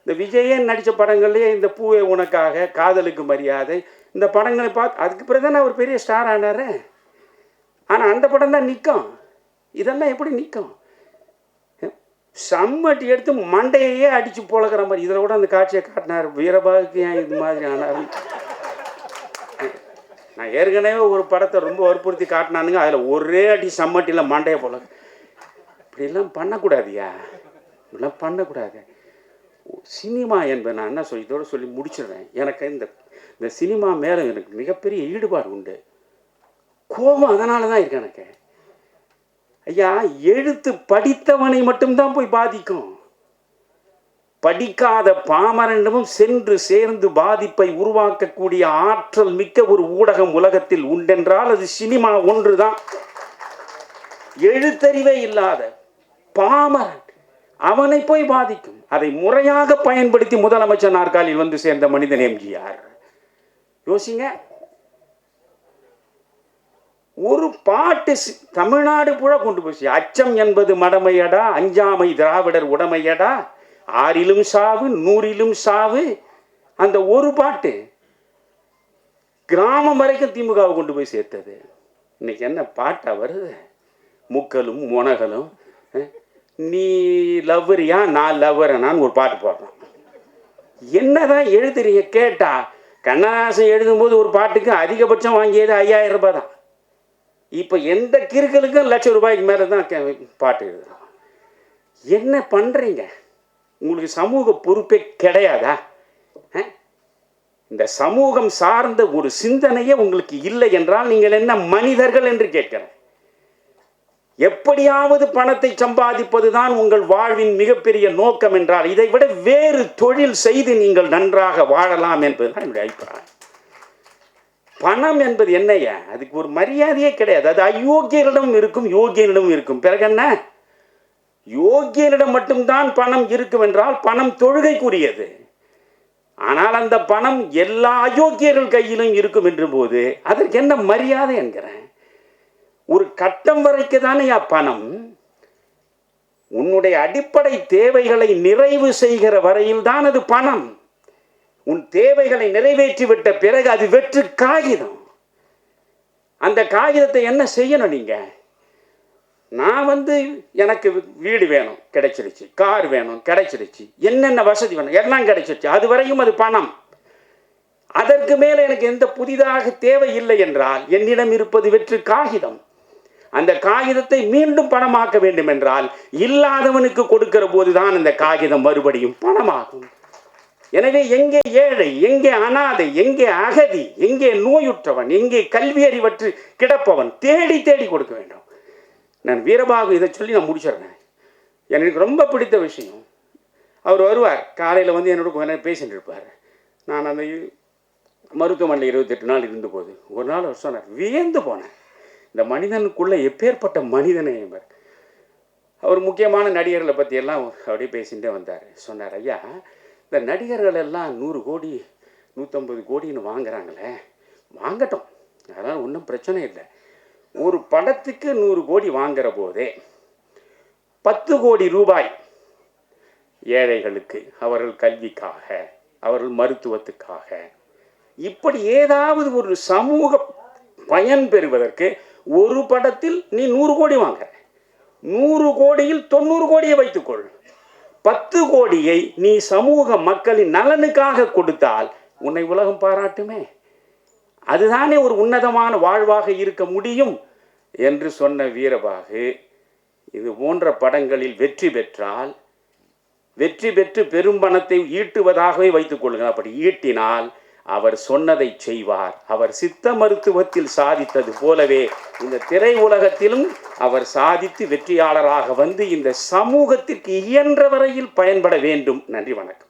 இந்த விஜயன் நடித்த படங்கள்லேயே இந்த பூவே உனக்காக, காதலுக்கு மரியாதை, இந்த படங்களை பார்த்து அதுக்கு பிறகு தானே அவர் பெரிய ஸ்டார் ஆனார். ஆனால் அந்த படம் தான் நிற்கும். இதெல்லாம் எப்படி நிற்கும்? சம்மட்டி எடுத்து மண்டையே அடித்து பொழக்கிற மாதிரி. இதில் கூட அந்த காட்சியை காட்டினார். வீரபாகுக்கு ஏன் இது மாதிரி ஆனார்? நான் ஏற்கனவே ஒரு படத்தை ரொம்ப வற்புறுத்தி காட்டினானுங்க, அதில் ஒரே அடி சம்மட்டியில் மண்டையை பொழக்க. இப்படிலாம் பண்ணக்கூடாதுயா, இப்படிலாம் பண்ணக்கூடாது. சினிமா என்பது நான் என்ன இதோட சொல்லி முடிச்சிடுறேன். எனக்கு இந்த சினிமா மேலே எனக்கு மிகப்பெரிய ஈடுபாடு உண்டு. கோபம் அதனால தான் இருக்கு எனக்கு. ஐயா, எழுத்து படித்தவனை மட்டும்தான் போய் பாதிக்கும். படிக்காத பாமரனிடமும் சென்று சேர்ந்து பாதிப்பை உருவாக்கக்கூடிய ஆற்றல் மிக்க ஒரு ஊடகம் உலகத்தில் உண்டென்றால் அது சினிமா ஒன்றுதான். எழுத்தறிவே இல்லாத பாமரன், அவனை போய் பாதிக்கும். அதை முறையாக பயன்படுத்தி முதலமைச்சர் நாற்காலியில் வந்து சேர்ந்த மனிதன் எம்ஜிஆர். யோசிங்க, ஒரு பாட்டு தமிழ்நாடு புழ கொண்டு போச்சு. அச்சம் என்பது மடமையடா, அஞ்சாமை திராவிடர் உடமையடா, ஆறிலும் சாவு நூறிலும் சாவு. அந்த ஒரு பாட்டு கிராமம் வரைக்கும் திமுகவை கொண்டு போய் சேர்த்தது. இன்னைக்கு என்ன பாட்டா வருது? முக்கலும் முனகலும், நீ லவ்வரியா நான் லவ்வரனான்னு ஒரு பாட்டு போடுறான். என்னதான் எழுதுறீங்க கேட்டா, கண்ணதாசன் எழுதும்போது ஒரு பாட்டுக்கு அதிகபட்சம் வாங்கியது 5000 ரூபாய் தான். இப்போ எந்த கிறுக்களுக்கும் ₹1,00,000 மேலே தான் பாட்டு எழுதுறான். என்ன பண்ணுறீங்க? உங்களுக்கு சமூக பொறுப்பே கிடையாதா? இந்த சமூகம் சார்ந்த ஒரு சிந்தனையே உங்களுக்கு இல்லை என்றால் நீங்கள் என்ன மனிதர்கள் என்று கேட்கிறேன். எப்படியாவது பணத்தை சம்பாதிப்பதுதான் உங்கள் வாழ்வின் மிகப்பெரிய நோக்கம் என்றால், இதை விட வேறு தொழில் செய்து நீங்கள் நன்றாக வாழலாம் என்பதுதான் என்னுடைய அபிப்பிராயம். பணம் என்பது என்னையா? அதுக்கு ஒரு மரியாதையே கிடையாது. அது அயோக்கியரிடம் இருக்கும், யோகியனிடம் இருக்கும். பிறகு என்ன? யோகியனிடம் மட்டும்தான் பணம் இருக்கும் என்றால் பணம் தொழுகைக்குரியது. ஆனால் அந்த பணம் எல்லா அயோக்கியர்கள் கையிலும் இருக்கும் என்ற போது அதற்கு என்ன மரியாதை என்கிறேன்? ஒரு கட்டம் வரைக்கு தானே பணம். உன்னுடைய அடிப்படை தேவைகளை நிறைவு செய்கிற வரையில் தான் அது பணம். உன் தேவைகளை நிறைவேற்றிவிட்ட பிறகு அது வெற்று காகிதம். அந்த காகிதத்தை என்ன செய்யணும்? நீங்க, நான் எனக்கு வீடு வேணும் கிடைச்சிருச்சு, கார் வேணும் கிடைச்சிருச்சு, என்னென்ன வசதி வேணும் எல்லாம் கிடைச்சிருச்சு, அது வரையும் அது பணம். அதற்கு மேலே எனக்கு எந்த புதிதாக தேவை இல்லை என்றால் என்னிடம் இருப்பது வெற்று காகிதம். அந்த காகிதத்தை மீண்டும் பணமாக்க வேண்டும் என்றால் இல்லாதவனுக்கு கொடுக்கிற போதுதான் அந்த காகிதம் மறுபடியும் பணமாகும். எனவே எங்கே ஏழை, எங்கே அனாதை, எங்கே அகதி, எங்கே நோயுற்றவன், எங்கே கல்வி அறிவற்று கிடப்பவன் தேடி தேடி கொடுக்க வேண்டும். நான் வீரபாகு இதை சொல்லி நான் முடிச்சிடுறேன். எனக்கு ரொம்ப பிடித்த விஷயம், அவர் வருவார் காலையில் என்னோட பேசிட்டு இருப்பார். நான் அந்த மருத்துவமனையில் 28 நாள் இருந்தபோது ஒரு நாள் அவர் சொன்னார், வியந்து போனேன், இந்த மனிதனுக்குள்ளே எப்பேற்பட்ட மனிதனை. அவர் முக்கியமான நடிகர்களை பற்றியெல்லாம் அப்படியே பேசிகிட்டே வந்தார். சொன்னார், ஐயா, இந்த நடிகர்கள் எல்லாம் 100 கோடி 150 கோடின்னு வாங்குறாங்களே, வாங்கட்டும், அதனால் ஒன்றும் பிரச்சனை இல்லை. ஒரு படத்துக்கு 100 கோடி வாங்குற போதே 10 கோடி ரூபாய் ஏழைகளுக்கு, அவர்கள் கல்விக்காக, அவர்கள் மருத்துவத்துக்காக, இப்படி ஏதாவது ஒரு சமூக பயன் பெறுவதற்கு ஒரு படத்தில் நீ 100 கோடி வாங்குற. 100 கோடியில் 90 கோடியை வைத்துக்கொள். 10 கோடியை நீ சமூக மக்களின் நலனுக்காக கொடுத்தால் உன்னை உலகம் பாராட்டுமே. அதுதானே ஒரு உன்னதமான வாழ்வாக இருக்க முடியும் என்று சொன்ன வீரபாகு, இது போன்ற படங்களில் வெற்றி பெற்றால், வெற்றி பெற்று பெரும் பணத்தை ஈட்டுவதாகவே வைத்துக் கொள்ளுங்கள். அப்படி ஈட்டினால் அவர் சொன்னதை செய்வார். அவர் சித்த மருத்துவத்தில் சாதித்தது போலவே இந்த திரை உலகத்திலும் அவர் சாதித்து வெற்றியாளராக வந்து இந்த சமூகத்திற்கு இயன்ற வரையில் பயன்பட வேண்டும். நன்றி, வணக்கம்.